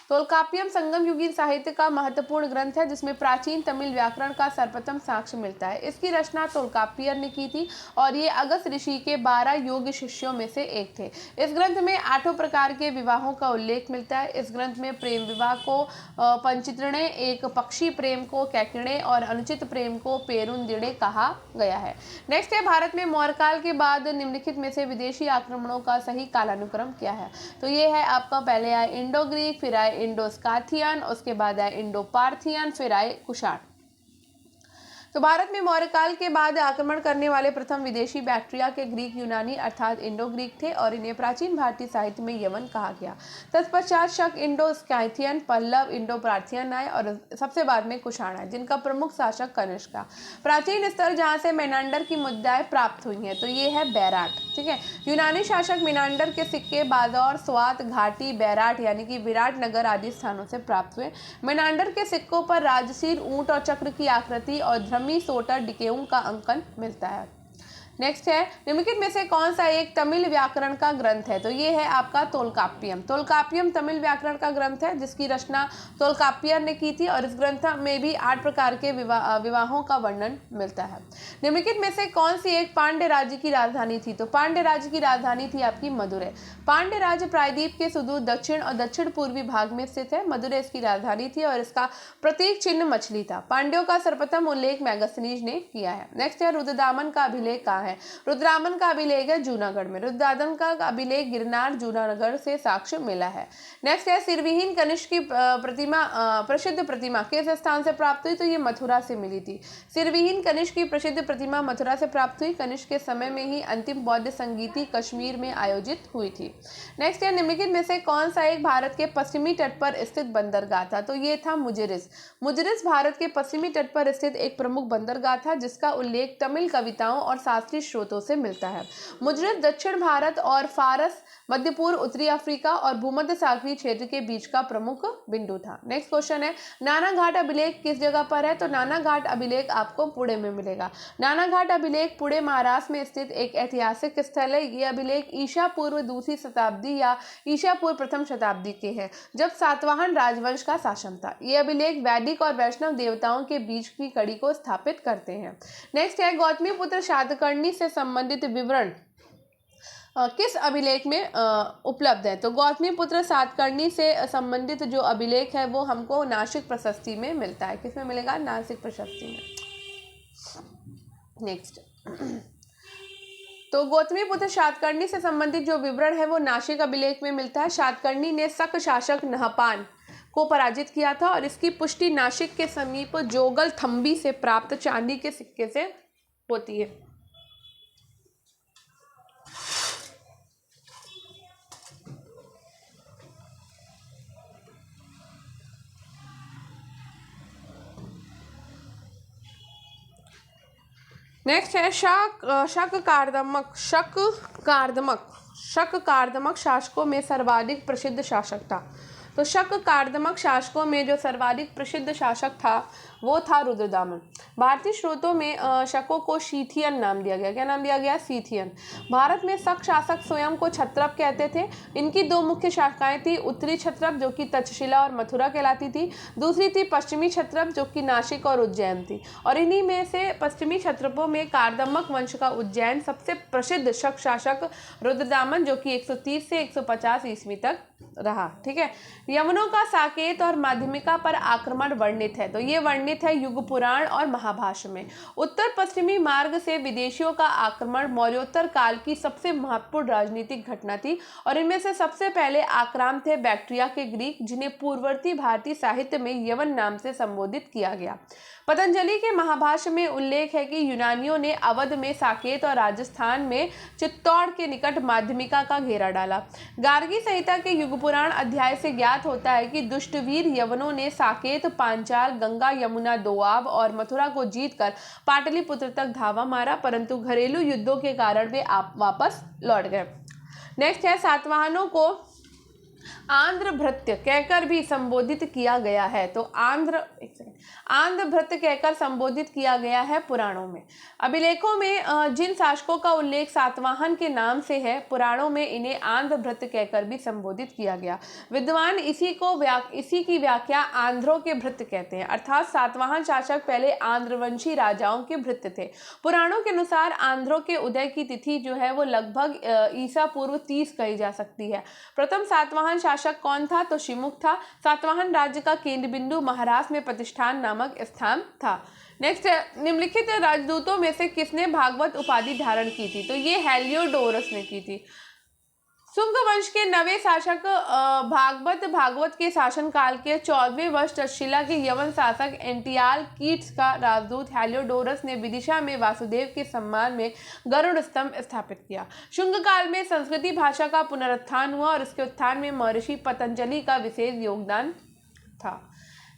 तोल्काप्पियम संगम युगीन साहित्य का महत्वपूर्ण ग्रंथ है जिसमें प्राचीन तमिल व्याकरण का सर्वप्रथम साक्ष्य मिलता है। इसकी रचना तोल्काप्पियर ने की थी और ये अगस्त ऋषि के 12 योग्य शिष्यों में से एक थे। इस ग्रंथ में 8 प्रकार के विवाहों का उल्लेख मिलता है। इस ग्रंथ में प्रेम विवाह को पंचत्रिणे, एक पक्षी प्रेम को कैकिणे और अनुचित प्रेम को पेरुंदिणे कहा गया है। नेक्स्ट है, भारत में मौर्य काल के बाद निम्नलिखित में से विदेशी आक्रमणों का सही कालानुक्रम क्या है? तो ये है आपका, पहले आए इंडो ग्रीक, फिर आए इंडो स्काथियन, उसके बाद आए इंडो पार्थियन, फिर आए कुषाण। तो भारत में मौर्य काल के बाद आक्रमण करने वाले प्रथम विदेशी बैक्टीरिया के ग्रीक यूनानी अर्थात इंडो ग्रीक थे और इन्हें प्राचीन भारतीय साहित्य में यवन कहा गया। तत्पश्चात शक, इंडो स्काइथियन, पल्लव, इंडो पार्थियन आए और सबसे बाद में कुषाण आए, जिनका प्रमुख शासक कनिष्क था। प्राचीन स्तर जहाँ से मेनांडर की मुद्राएं प्राप्त हुई हैं तो ये है बैराट, ठीक है। यूनानी शासक मेनांडर के सिक्के बादौर, स्वात, घाटी, बैराट यानी कि विराटनगर आदि स्थानों से प्राप्त हुए। मेनांडर के सिक्कों पर राजसीर, ऊंट और चक्र की आकृति और ध्रमी, सोटर, डिकेउं का अंकन मिलता है। नेक्स्ट है, निम्नलिखित में से कौन सा एक तमिल व्याकरण का ग्रंथ है? तो ये है आपका तोलकाप्पियम। तोलकाप्पियम तमिल व्याकरण का ग्रंथ है जिसकी रचना तोलकाप्पियर ने की थी और इस ग्रंथ में भी 8 प्रकार के विवाहों का वर्णन मिलता है। निम्नलिखित में से कौन सी एक पांड्य राज्य की राजधानी थी? तो पांड्य राज्य की राजधानी थी आपकी मदुरै। पांड्य राज्य प्रायद्वीप के सुदूर दक्षिण और दक्षिण पूर्वी भाग में स्थित है। मदुरै इसकी राजधानी थी और इसका प्रतीक चिन्ह मछली था। पांड्यों का सर्वप्रथम उल्लेख मैगस्थनीज ने किया है। नेक्स्ट है, रुद्रदामन का अभिलेख कहाँ है? रुद्रामन का अभिलेख है जूनागढ़ में। रुद्रदामन का अभिलेख गिरनार जूनागढ़ से साक्ष्य मिला है। नेक्स्ट है, सिरविहीन कनिष्क की प्रतिमा, प्रसिद्ध प्रतिमा किस स्थान से प्राप्त हुई? तो ये मथुरा से मिली थी। सिरविहीन कनिष्क की प्रसिद्ध प्रतिमा मथुरा से प्राप्त हुई। कनिष्क के समय में ही अंतिम बौद्ध संगीति कश्मीर में आयोजित हुई थी। नेक्स्ट है, निम्नलिखित में से कौन सा एक भारत के पश्चिमी तट पर स्थित बंदरगाह था? तो ये था मुजिरिस। मुजिरिस भारत के पश्चिमी तट पर स्थित एक प्रमुख बंदरगाह था जिसका उल्लेख तमिल कविताओं और शास्त्रीय स्रोतों से मिलता है। मुजिरिस दक्षिण भारत और फारस, मध्य पूर्व, उत्तरी अफ्रीका और भूमध्य सागरीय क्षेत्र के बीच का प्रमुख बिंदु था। नेक्स्ट क्वेश्चन है, नाना घाट अभिलेख किस जगह पर है? तो नाना घाट अभिलेख आपको पुणे में मिलेगा। नाना घाट अभिलेख पुणे महाराष्ट्र में स्थित एक ऐतिहासिक स्थल है। ये अभिलेख ईसा पूर्व 2वीं शताब्दी या ईसा पूर्व प्रथम शताब्दी के हैं, जब सातवाहन राजवंश का शासन था। ये अभिलेख वैदिक और वैष्णव देवताओं के बीच की कड़ी को स्थापित करते हैं। नेक्स्ट है, गौतमीपुत्र शातकर्णी से संबंधित विवरण किस अभिलेख में उपलब्ध है? तो गौतमीपुत्र सातकर्णी से संबंधित जो अभिलेख है वो हमको नासिक प्रशस्ति में मिलता है। किसमें मिलेगा? नासिक प्रशस्ति में। नेक्स्ट, तो गौतमीपुत्र शातकर्णी से संबंधित जो विवरण है वो नासिक अभिलेख में मिलता है। शातकर्णी ने शक शासक नहपान को पराजित किया था और इसकी पुष्टि नासिक के समीप जोगल थंबी से प्राप्त चांदी के सिक्के से होती है। नेक्स्ट है, शक कार्दमक शासकों में सर्वाधिक प्रसिद्ध शासक था। तो शक कार्दमक शासकों में जो सर्वाधिक प्रसिद्ध शासक था वो था रुद्रदामन। भारतीय स्रोतों में शकों को शीथियन नाम दिया गया। क्या नाम दिया गया? शीथियन। भारत में शक शासक स्वयं को क्षत्रप कहते थे। इनकी 2 मुख्य शाखाएं थी, उत्तरी क्षत्रप जो कि तक्षशिला और मथुरा कहलाती थी, दूसरी थी पश्चिमी क्षत्रप जो कि नासिक और उज्जैन थी। और इन्हीं में से पश्चिमी क्षत्रपों में कार्दमक वंश का उज्जैन सबसे प्रसिद्ध शक शासक रुद्रदामन जो कि 130 से 150 ईस्वी तक रहा। ठीक है। यवनों का साकेत और माध्यमिका पर आक्रमण वर्णित है। तो ये वर्णित है युग पुराण और महाभाष्य में। उत्तर पश्चिमी मार्ग से विदेशियों का आक्रमण मौर्योत्तर काल की सबसे महत्वपूर्ण राजनीतिक घटना थी और इनमें से सबसे पहले आक्रांत थे बैक्ट्रिया के ग्रीक, जिन्हें पूर्ववर्ती भारतीय साहित्य में यवन नाम से संबोधित किया गया। पतंजलि के महाभाष्य में उल्लेख है कि यूनानियों ने अवध में साकेत और राजस्थान में चित्तौड़ के निकट माध्यमिका का घेरा डाला। गार्गी संहिता के युग पुराण अध्याय से ज्ञात होता है कि दुष्टवीर यवनों ने साकेत, पांचाल, गंगा, यमुना, दोआब और मथुरा को जीतकर पाटलिपुत्र तक धावा मारा, परंतु घरेलू युद्धों के कारण वे वापस लौट गए। नेक्स्ट है, सातवाहनों को आंध्र भृत्य कहकर भी संबोधित किया गया है। तो आंध्र भृत्य कहकर संबोधित किया गया है पुराणों में। अभिलेखों में जिन शासकों का उल्लेख सातवाहन के नाम से है, पुराणों में इन्हें आंध्र भृत्य कहकर भी संबोधित किया गया। विद्वान इसी की व्याख्या आंध्रों के भृत्य कहते हैं, अर्थात सातवाहन शासक पहले आंध्रवंशी राजाओं के भृत्य थे। पुराणों के अनुसार आंध्रों के उदय की तिथि जो है वो लगभग ईसा पूर्व 30 कही जा सकती है। प्रथम सातवाहन शासक कौन था? तो शिमुख था। सातवाहन राज्य का केंद्र बिंदु महाराष्ट्र में प्रतिष्ठान नामक स्थान था। नेक्स्ट है, निम्नलिखित राजदूतों में से किसने भागवत उपाधि धारण की थी? तो ये हेलियोडोरस ने की थी। शुंग वंश के नवे शासक भागवत के शासनकाल के 14वें वर्ष तक्षशिला के यवन शासक एंटियाल कीट्स का राजदूत हेलियोडोरस ने विदिशा में वासुदेव के सम्मान में गरुड़ स्तंभ स्थापित किया। शुंग काल में संस्कृति भाषा का पुनरुत्थान हुआ और इसके उत्थान में महर्षि पतंजलि का विशेष योगदान था।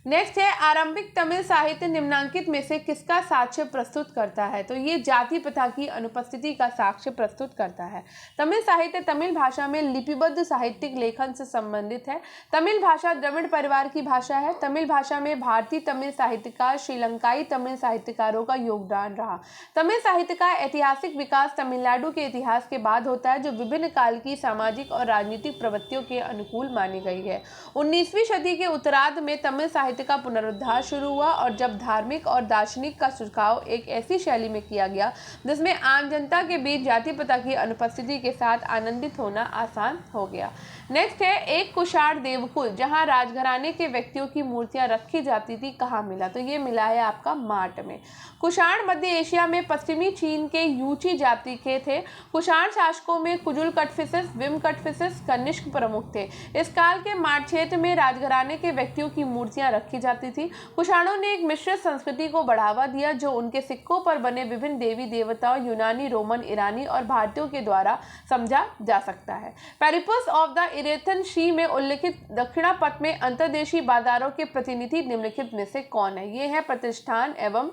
नेक्स्ट है, आरंभिक तमिल साहित्य निम्नांकित में से किसका साक्ष्य प्रस्तुत करता है? तो ये जाति प्रथा की अनुपस्थिति का साक्ष्य प्रस्तुत करता है। तमिल साहित्य तमिल भाषा में लिपिबद्ध साहित्यिक लेखन से संबंधित है। तमिल भाषा द्रविड़ परिवार की भाषा है। तमिल भाषा में भारतीय तमिल साहित्यकार, श्रीलंकाई तमिल साहित्यकारों का योगदान रहा। तमिल साहित्य का ऐतिहासिक विकास तमिलनाडु के इतिहास के बाद होता है, जो विभिन्न काल की सामाजिक और राजनीतिक प्रवृत्तियों के अनुकूल मानी गई है। 19वीं सदी के उत्तरार्ध में तमिल साहित्य का पुनरुद्धार शुरू हुआ और जब धार्मिक और दार्शनिक का सुझाव एक ऐसी शैली में किया गया जिसमें आम जनता के बीच जाति प्रथा की अनुपस्थिति के साथ आनंदित होना आसान हो गया। नेक्स्ट है, एक कुषाण देवकुल जहां राजघराने के व्यक्तियों की मूर्तियां रखी जाती थी, कहाँ मिला? तो ये मिला है आपका माट में। कुषाण मध्य एशिया में पश्चिमी चीन के यूची जाति के थे। कुषाण शासकों में कुजुल कटफिसिस, विम कटफिसिस, कनिष्क प्रमुख थे। इस काल के माट क्षेत्र में राजघराने के व्यक्तियों की मूर्तियां रखी जाती थी। कुषाणों ने एक मिश्रित संस्कृति को बढ़ावा दिया, जो उनके सिक्कों पर बने विभिन्न देवी देवताओं, यूनानी, रोमन, ईरानी और भारतीयों के द्वारा समझा जा सकता है। पेरिप्लस ऑफ द इरेथन सी में उल्लिखित दक्षिणापथ में अंतर्देशीय बाजारों के प्रतिनिधि निम्नलिखित में से कौन है? ये है प्रतिष्ठान एवं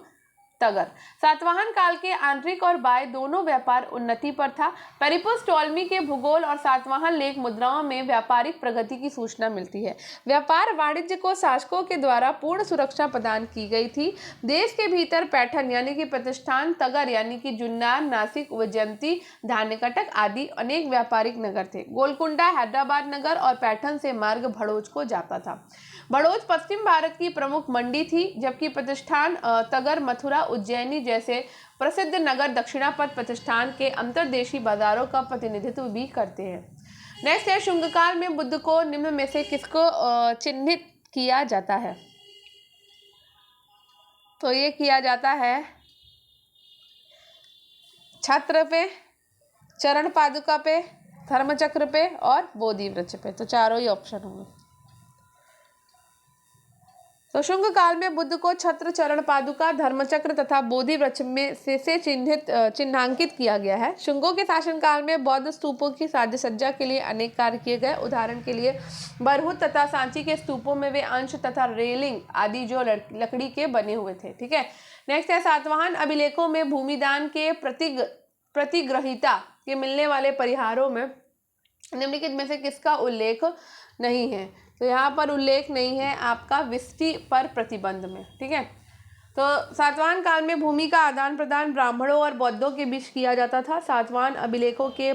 तगर। सातवाहन काल के आंतरिक और बाह्य दोनों व्यापार उन्नति पर था। पेरिप्लस टॉलमी के भूगोल और सातवाहन लेख मुद्राओं में व्यापारिक प्रगति की सूचना मिलती है। व्यापार वाणिज्य को शासकों के द्वारा पूर्ण सुरक्षा प्रदान की गई थी। देश के भीतर पैठन यानी कि प्रतिष्ठान, तगर यानी कि जुन्नार, नासिक, उज्जैंती, धान्यकटक आदि अनेक व्यापारिक नगर थे। गोलकुंडा हैदराबाद नगर और पैठन से मार्ग भड़ोच को जाता था। भड़ोच पश्चिम भारत की प्रमुख मंडी थी, जबकि प्रतिष्ठान, तगर, मथुरा, उज्जैनी जैसे प्रसिद्ध नगर दक्षिणापथ प्रतिष्ठान के अंतर्देशीय बाजारों का प्रतिनिधित्व भी करते हैं। नेक्स्ट है, शुंग काल में बुद्ध को निम्न में से किसको चिन्हित किया जाता है? तो ये किया जाता है छत्र पे, चरण पादुका पे, धर्मचक्र पे और बोधि वृक्ष पे। तो चारों ही ऑप्शन होंगे। तो शुंग काल में बुद्ध को छत्र, चरण पादुका, धर्मचक्र तथा बोधि वृक्ष में से चिन्हांकित किया गया है। शुंगों के शासनकाल में बौद्ध स्तूपों की साज सज्जा के लिए अनेक कार्य किए गए। उदाहरण के लिए बरहुत तथा सांची के स्तूपों में वे अंश तथा रेलिंग आदि जो लकड़ी के बने हुए थे। ठीक है। नेक्स्ट है, सातवाहन अभिलेखों में भूमिदान के प्रतिग्रहिता के मिलने वाले परिहारों में निम्नलिखित में से किसका उल्लेख नहीं है? तो यहाँ पर उल्लेख नहीं है आपका विष्टि पर प्रतिबंध में। ठीक है। तो सातवाहन काल में भूमि का आदान प्रदान ब्राह्मणों और बौद्धों के बीच किया जाता था। सातवाहन अभिलेखों के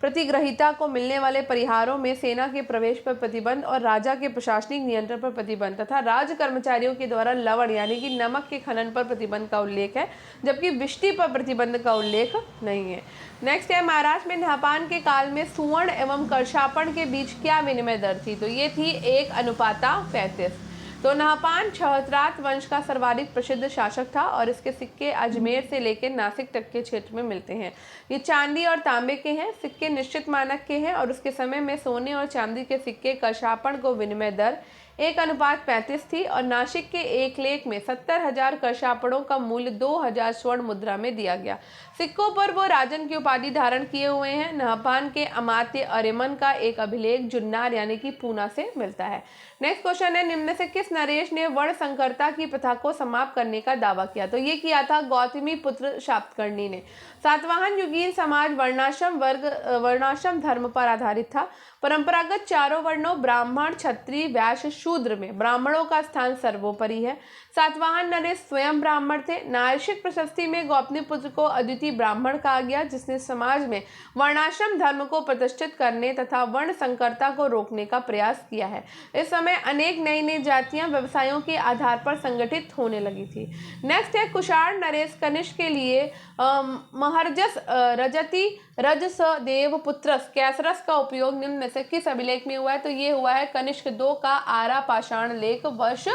प्रतिग्रहिता को मिलने वाले परिहारों में सेना के प्रवेश पर प्रतिबंध और राजा के प्रशासनिक नियंत्रण पर प्रतिबंध तथा राज कर्मचारियों के द्वारा लवण यानी कि नमक के खनन पर प्रतिबंध का उल्लेख है, जबकि विष्टि पर प्रतिबंध का उल्लेख नहीं है। नेक्स्ट है, महाराष्ट्र में नहपान के काल में सुवर्ण एवं करशापण के बीच क्या विनिमय दर थी? तो ये थी 1:35। तो नहपान सहस्त्रार्थ वंश का सर्वाधिक प्रसिद्ध शासक था और इसके सिक्के अजमेर से लेकर नासिक तक के क्षेत्र में मिलते हैं। ये चांदी और तांबे के हैं। सिक्के निश्चित मानक के हैं और उसके समय में सोने और चांदी के सिक्के करशापण को विनिमय दर 1:35 थी और नासिक के एक लेख में 70,000 करशापड़ों का मूल्य 2,000 स्वर्ण मुद्रा में दिया गया। सिक्कों पर वो राजन की उपाधि धारण किए हुए हैं। नहपान के अमात्य अरेमन का एक अभिलेख जुन्नार यानी कि पूना से मिलता है। नेक्स्ट क्वेश्चन है, निम्न में से किस नरेश ने वर्ण संकरता की प्रथा को समाप्त करने का दावा किया? तो ये किया था गौतमी पुत्र शातकर्णी ने। सातवाहन युगीन समाज वर्णाश्रम धर्म पर आधारित था। परंपरागत चारों वर्णों ब्राह्मण, क्षत्रिय, वैश्य, शूद्र में ब्राह्मणों का स्थान सर्वोपरि है। सातवाहन नरेश स्वयं ब्राह्मण थे। नारसिक प्रशस्ति में गौतमीपुत्र को अद्वितीय ब्राह्मण कहा गया, जिसने समाज में वर्णाश्रम धर्म को प्रतिष्ठित करने तथा वर्ण संकरता को रोकने का प्रयास किया है। इस समय अनेक नई नई जातियां व्यवसायों के आधार पर संगठित होने लगी थी। नेक्स्ट है, कुषाण नरेश कनिष्क के लिए महर्जस रजति रजस देव पुत्रस कैसरस का उपयोग निम्न में से किस अभिलेख में हुआ है? तो ये हुआ है कनिष्क 2 का आरा पाषाण लेख वर्ष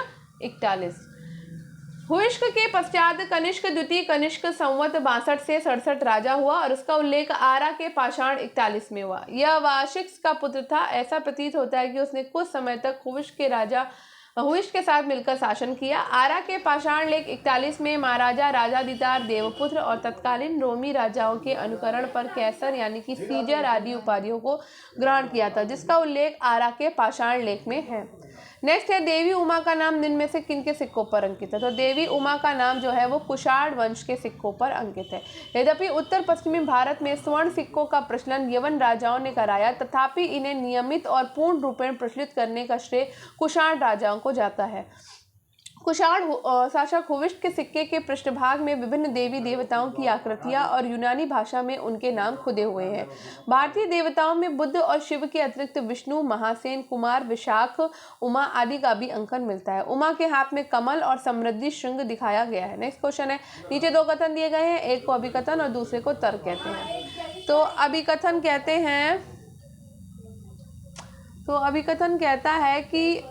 41। हुइश्क के पश्चात कनिष्क द्वितीय कनिष्क संवत 62 से 67 राजा हुआ और उसका उल्लेख आरा के पाषाण 41 में हुआ। यह वाशिक्स का पुत्र था। ऐसा प्रतीत होता है कि उसने कुछ समय तक हुइश्क के साथ मिलकर शासन किया। आरा के पाषाण लेख 41 में महाराजा राजाधितार देवपुत्र और तत्कालीन रोमी राजाओं के अनुकरण पर कैसर यानी कि सीजर आदि उपाधियों को ग्रहण किया था, जिसका उल्लेख आरा के पाषाण लेख में है। नेक्स्ट है देवी उमा का नाम निम्न में से किनके सिक्कों पर अंकित है? तो देवी उमा का नाम जो है वो कुषाण वंश के सिक्कों पर अंकित है। यद्यपि उत्तर पश्चिमी भारत में स्वर्ण सिक्कों का प्रचलन यवन राजाओं ने कराया, तथापि इन्हें नियमित और पूर्ण रूपेण प्रचलित करने का श्रेय कुषाण राजाओं को जाता है। कुषाण शासक हुइश्क के सिक्के के पृष्ठभाग में विभिन्न देवी देवताओं की आकृतियां और यूनानी भाषा में उनके नाम खुदे हुए हैं। भारतीय देवताओं में बुद्ध और शिव के अतिरिक्त विष्णु, महासेन, कुमार, विशाख, उमा आदि का भी अंकन मिलता है। उमा के हाथ में कमल और समृद्धि श्रृंग दिखाया गया है। नेक्स्ट क्वेश्चन है, नीचे दो कथन दिए गए हैं, एक को अभिकथन और दूसरे को तर्क कहते हैं। तो अभिकथन कहता है कि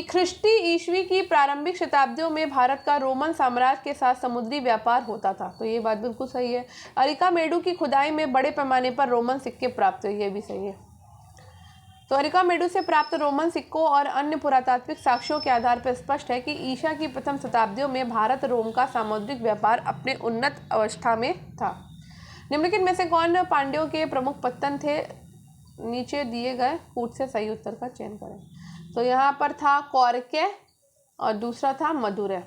ख्रिस्टी ईस्वी की प्रारंभिक शताब्दियों में भारत का रोमन साम्राज्य के साथ समुद्री व्यापार होता था। तो ये बात बिल्कुल सही है। अरिकामेडु की खुदाई में बड़े पैमाने पर रोमन सिक्के प्राप्त हुए, ये भी सही है। तो अरिकामेडु से प्राप्त रोमन सिक्कों और अन्य पुरातात्विक साक्ष्यों के आधार पर स्पष्ट है कि ईसा की प्रथम शताब्दियों में भारत रोम का सामुद्रिक व्यापार अपने उन्नत अवस्था में था। निम्नलिखित में से कौन पांड्यों के प्रमुख पत्तन थे? नीचे दिए गए कूट से सही उत्तर का चयन करें। तो यहाँ पर था कौरक्य और दूसरा था मदुरै।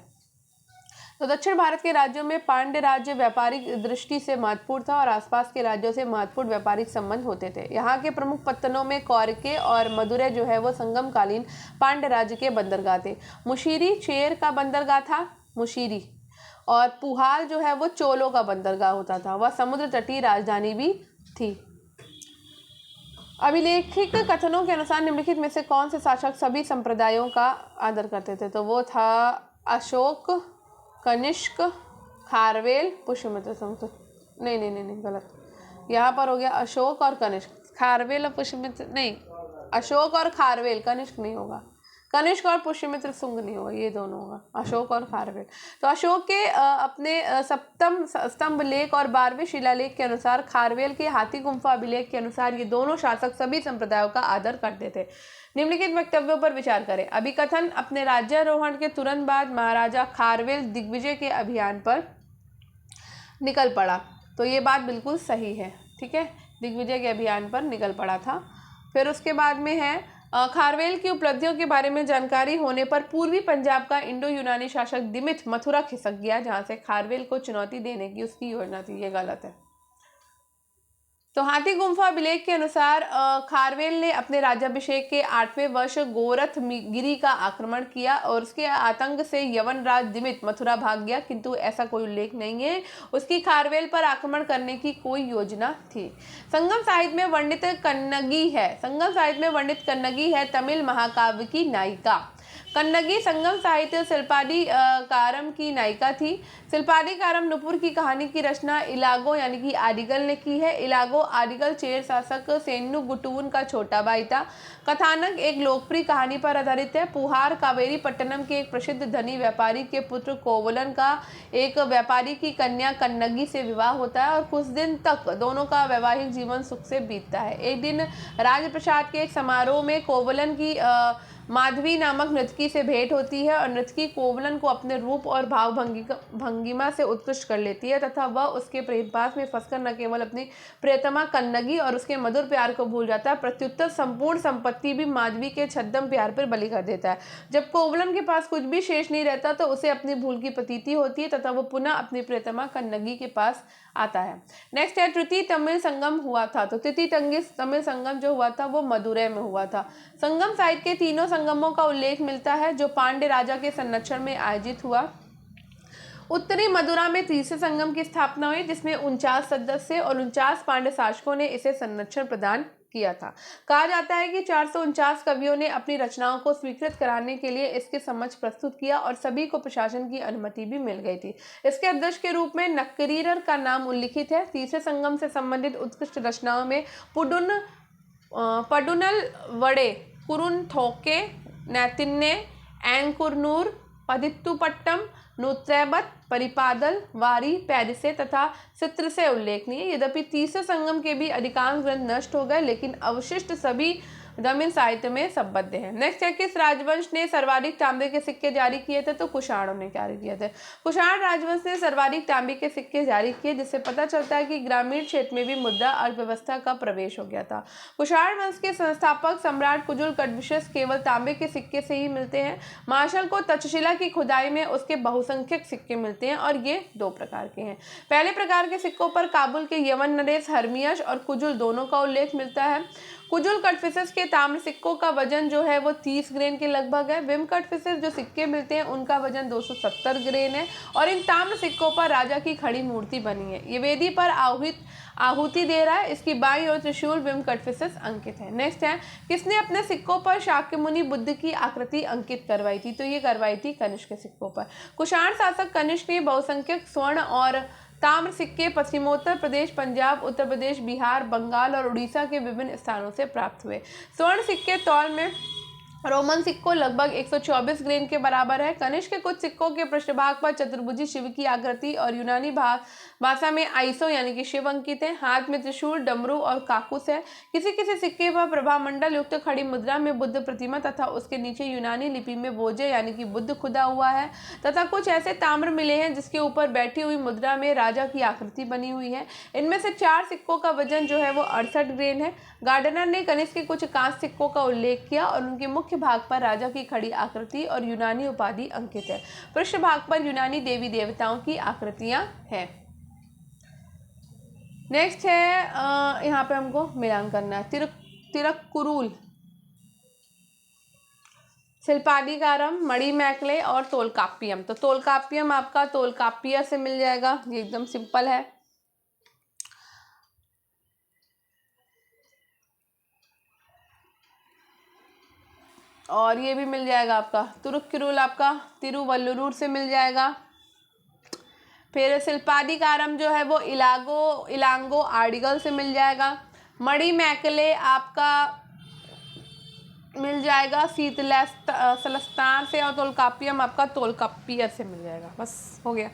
तो दक्षिण भारत के राज्यों में पांड्य राज्य व्यापारिक दृष्टि से महत्वपूर्ण था और आसपास के राज्यों से महत्वपूर्ण व्यापारिक संबंध होते थे। यहाँ के प्रमुख पत्तनों में कौरक्य और मदुरै जो है वो संगमकालीन पांड्य राज्य के बंदरगाह थे। मुशीरी चेर का बंदरगाह था, मुशीरी, और पुहाल जो है वो चोलों का बंदरगाह होता था। वह समुद्र तटीय राजधानी भी थी। अभिलेखित कथनों के अनुसार निम्नलिखित में से कौन से शासक सभी संप्रदायों का आदर करते थे? तो वो था अशोक, कनिष्क, खारवेल, पुष्यमित्र। नहीं, गलत। यहाँ पर हो गया अशोक और कनिष्क, खारवेल और पुष्यमित्र नहीं, अशोक और खारवेल, कनिष्क नहीं होगा। कनिष्क और पुष्यमित्र शुंग नहीं होगा, ये दोनों होगा, अशोक और खारवेल। तो अशोक के अपने सप्तम स्तंभ लेख और 12वें शिलालेख के अनुसार, खारवेल के हाथी गुम्फा अभिलेख के अनुसार ये दोनों शासक सभी संप्रदायों का आदर करते थे। निम्नलिखित वक्तव्यों पर विचार करें। अभिकथन, अपने राज्यारोहण के तुरंत बाद महाराजा खारवेल दिग्विजय के अभियान पर निकल पड़ा। तो ये बात बिल्कुल सही है, ठीक है, दिग्विजय के अभियान पर निकल पड़ा था। फिर उसके बाद में है खारवेल की उपलब्धियों के बारे में जानकारी होने पर पूर्वी पंजाब का इंडो यूनानी शासक दिमित मथुरा खिसक गया, जहां से खारवेल को चुनौती देने की उसकी योजना थी। ये गलत है। तो हाथी गुम्फा अभिलेख के अनुसार खारवेल ने अपने राज्याभिषेक के 8वें वर्ष गोरथ गिरी का आक्रमण किया और उसके आतंक से यवनराज दिमित मथुरा भाग गया, किंतु ऐसा कोई उल्लेख नहीं है उसकी खारवेल पर आक्रमण करने की कोई योजना थी। संगम साहित्य में वर्णित कन्नगी है तमिल महाकाव्य की नायिका। कन्नगी संगम साहित्य शिल्पादी कारम की नायिका थी। शिल्पादी कारम नुपुर की कहानी की रचना इलागो यानी कि आदिगल ने की है। इलागो आदिगल चेर शासक सेन्नु गुटून का छोटा भाई था। कथानक एक लोकप्रिय कहानी पर आधारित है। पुहार कावेरी पट्टनम के एक प्रसिद्ध धनी व्यापारी के पुत्र कोवलन का एक व्यापारी की कन्या कन्नगी से विवाह होता है और कुछ दिन तक दोनों का वैवाहिक जीवन सुख से बीतता है। एक दिन राजप्रसाद के एक समारोह में कोवलन की माधवी नामक नृतकी से भेंट होती है और नृतकी कोवलन को अपने रूप और भाव भंगिमा से उत्कृष्ट कर लेती है तथा वह उसके प्रेमपास में फंसकर न केवल अपनी प्रियतमा कन्नगी और उसके मधुर प्यार को भूल जाता है, प्रत्युत्तर संपूर्ण संपत्ति भी माधवी के छद्म प्यार पर बलि कर देता है। जब कोवलन के पास कुछ भी शेष नहीं रहता तो उसे अपनी भूल की प्रतीति होती है तथा वो पुनः अपनी प्रियतमा कन्नगी के पास आता है। नेक्स्ट है तृतीय तमिल संगम हुआ था। तो तृतीय तमिल संगम जो हुआ था वो मदुरै में हुआ था। संगम साहित्य के तीनों संगमों का उल्लेख मिलता है जो पांड्य राजा के संरक्षण में आयोजित हुआ। उत्तरी मदुरा में तीसरे संगम की स्थापना हुई जिसमें 49 सदस्य और 49 पांड्य शासकों ने इसे संरक्षण प्रदान किया था। कहा जाता है कि 449 कवियों ने अपनी रचनाओं को स्वीकृत कराने के लिए इसके समक्ष प्रस्तुत किया और सभी को प्रशासन की अनुमति भी मिल गई थी। इसके अध्यक्ष के रूप में नक्करीरर का नाम उल्लिखित है। तीसरे संगम से संबंधित उत्कृष्ट रचनाओं में पडुनल वड़े, कुरुन थोके, नैतिन्ने, एनकुरनूर, पदित्तुपट्टम, नूत्रैबत, परिपादल, वारी, पैरिसे तथा चित्र से उल्लेखनीय। यद्यपि तीसरे संगम के भी अधिकांश ग्रंथ नष्ट हो गए, लेकिन अवशिष्ट सभी ग्रामीण साहित्य में संबद्ध है। नेक्स्ट है, किस राजवंश ने सर्वाधिक तांबे के सिक्के जारी किए थे? तो कुषाणों ने जारी किए थे। कुषाण राजवंश ने सर्वाधिक तांबे के सिक्के जारी किए, जिससे पता चलता है कि ग्रामीण क्षेत्र में भी मुद्रा अर्थव्यवस्था का प्रवेश हो गया था। कुषाण वंश के संस्थापक सम्राट कुजुल कड़विशस केवल तांबे के सिक्के से ही मिलते हैं। मार्शल को तक्षशिला की खुदाई में उसके बहुसंख्यक सिक्के मिलते हैं और ये दो प्रकार के हैं। पहले प्रकार के सिक्कों पर काबुल के यवन नरेश हर्मियस और कुजुल दोनों का उल्लेख मिलता है। कुजुल कड़फिसेस के ताम्र सिक्कों का वजन जो है वो 30 ग्रेन के लगभग है। विम कड़फिसेस जो सिक्के मिलते हैं उनका वजन 270 ग्रेन है और इन ताम्र सिक्कों पर राजा की खड़ी मूर्ति बनी है। ये वेदी पर आहुति दे रहा है। इसकी बाईं ओर त्रिशूल विम कड़फिसेस अंकित है। नेक्स्ट है, किसने अपने सिक्कों पर शाक्यमुनि बुद्ध की आकृति अंकित करवाई थी? तो ये करवाई थी कनिष्क के सिक्कों पर। कुषाण शासक कनिष्क ने बहुसंख्यक स्वर्ण और ताम्र सिक्के पश्चिमोत्तर प्रदेश, पंजाब, उत्तर प्रदेश, बिहार, बंगाल और उड़ीसा के विभिन्न स्थानों से प्राप्त हुए। स्वर्ण सिक्के तौल में रोमन सिक्कों लगभग 124 ग्रेन के बराबर है। कनिष्क के कुछ सिक्कों के पृष्ठभाग पर चतुर्भुजी शिव की आकृति और यूनानी भाषा में आइसो यानी कि शिव अंकित है। हाथ में त्रिशूल, डमरू और काकुस है। किसी किसी सिक्के पर प्रभामंडल युक्त खड़ी मुद्रा में बुद्ध प्रतिमा तथा उसके नीचे यूनानी लिपि में वोजे यानी कि बुद्ध खुदा हुआ है तथा कुछ ऐसे ताम्र मिले हैं जिसके ऊपर बैठी हुई मुद्रा में राजा की आकृति बनी हुई है। इनमें से 4 सिक्कों का वजन जो है वो 68 ग्रेन है। गार्डनर ने कनिष्क के कुछ कांस्य सिक्कों का उल्लेख किया और उनके मुख्य भाग पर राजा की खड़ी आकृति और यूनानी उपाधि अंकित है। पृष्ठ भाग पर यूनानी देवी देवताओं की आकृतियां हैं। नेक्स्ट है, यहाँ पे हमको मिलान करना है। तिरुक्कुरुल, शिल्पाधिकारम, मणिमेकले और तोलकाप्पियम। तो तोलकाप्पियम आपका तोलकाप्पियर से मिल जाएगा, ये एकदम सिंपल है। और ये भी मिल जाएगा आपका तिरुक्कुरुल, आपका तिरुवल्लुर से मिल जाएगा। फिर शिल्पाधिकारम जो है वो इलांगो आर्डिगल से मिल जाएगा। मणिमेकले आपका मिल जाएगा सलस्तान से और तोलकाप्पियम आपका तोलकाप्पियर से मिल जाएगा। बस हो गया।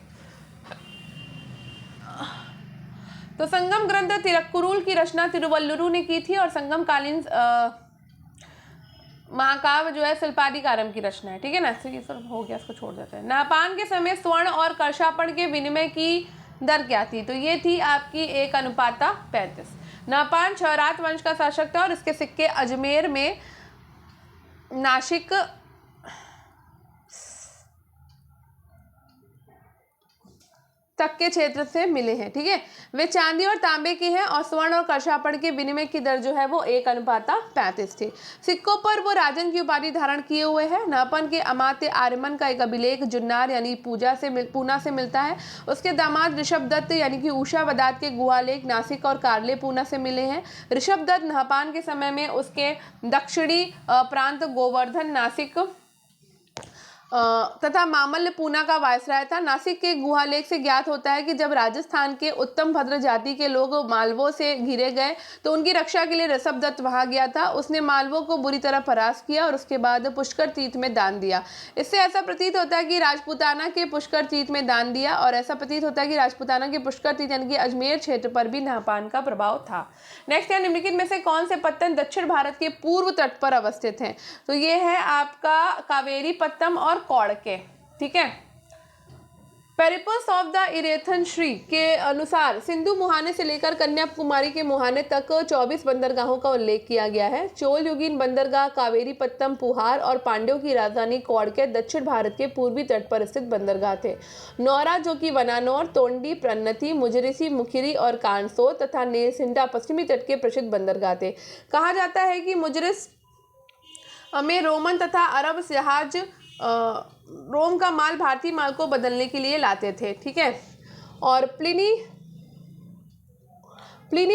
तो संगम ग्रंथ तिरुक्कुरुल की रचना तिरुवल्लुर ने की थी और संगम कालीन महाकाव्य जो है शिल्पाधिकारम की रचना है। ठीक है ना, ये सब हो गया, इसको छोड़ देते हैं। नापान के समय स्वर्ण और कर्षापण के विनिमय की दर क्या थी? तो ये थी आपकी 1:35। नापान छहरात वंश का शासक था और इसके सिक्के अजमेर में नासिक तक के क्षेत्र से मिले हैं। ठीक है, वे चांदी और तांबे के हैं और स्वर्ण और कर्षापण के विनिमय की दर जो है वो 1:35 थी। सिक्कों पर वो राजन की उपाधि धारण किए हुए हैं। नापन के अमात्य आर्यमन का एक अभिलेख जुन्नार यानी पूना से मिलता है। उसके दामाद ऋषभ दत्त यानी कि उषा वदात के गुहालेख नासिक और कार्ले पूना से मिले हैं। ऋषभ दत्त नापान के समय में उसके दक्षिणी प्रांत गोवर्धन, नासिक तथा मामल्य पूना का वायसराय था। नासिक के गुहालेख से ज्ञात होता है कि जब राजस्थान के उत्तम भद्र जाति के लोग मालवों से घिरे गए तो उनकी रक्षा के लिए ऋषभ दत्त वहां गया था। उसने मालवों को बुरी तरह परास्त किया और उसके बाद पुष्कर तीर्थ में दान दिया। इससे ऐसा प्रतीत होता है कि राजपूताना के पुष्कर तीर्थ में दान दिया और ऐसा प्रतीत होता है कि राजपूताना के पुष्कर तीर्थ यानी कि अजमेर क्षेत्र पर भी नापान का प्रभाव था। नेक्स्ट है, निम्नलिखित में से कौन से पत्तन दक्षिण भारत के पूर्व तट पर अवस्थित हैं? तो ये है आपका कावेरी पत्तम और कौड़के। ठीक है, पेरिप्लस ऑफ द इरेथन श्री के अनुसार सिंधु मुहाने से लेकर कन्याकुमारी के मुहाने तक 24 बंदरगाहों का उल्लेख किया गया है। चोल युगीन बंदरगाह कावेरी पत्तम, पुहार और पांड्यों की राजधानी कौड़के दक्षिण भारत के पूर्वी तट पर स्थित बंदरगाह थे। नौरा जो कि वनानौर, तोंडी, प्रन्नति, मुजरिसी, मुखिरी और कानसो तथा नेसिंडा पश्चिमी तट के प्रसिद्ध बंदरगाह थे। कहा जाता है कि मुजरिस में रोमन तथा अरब जहाज रोम का माल भारतीय माल को बदलने के लिए लाते थे। ठीक है, और प्लिनी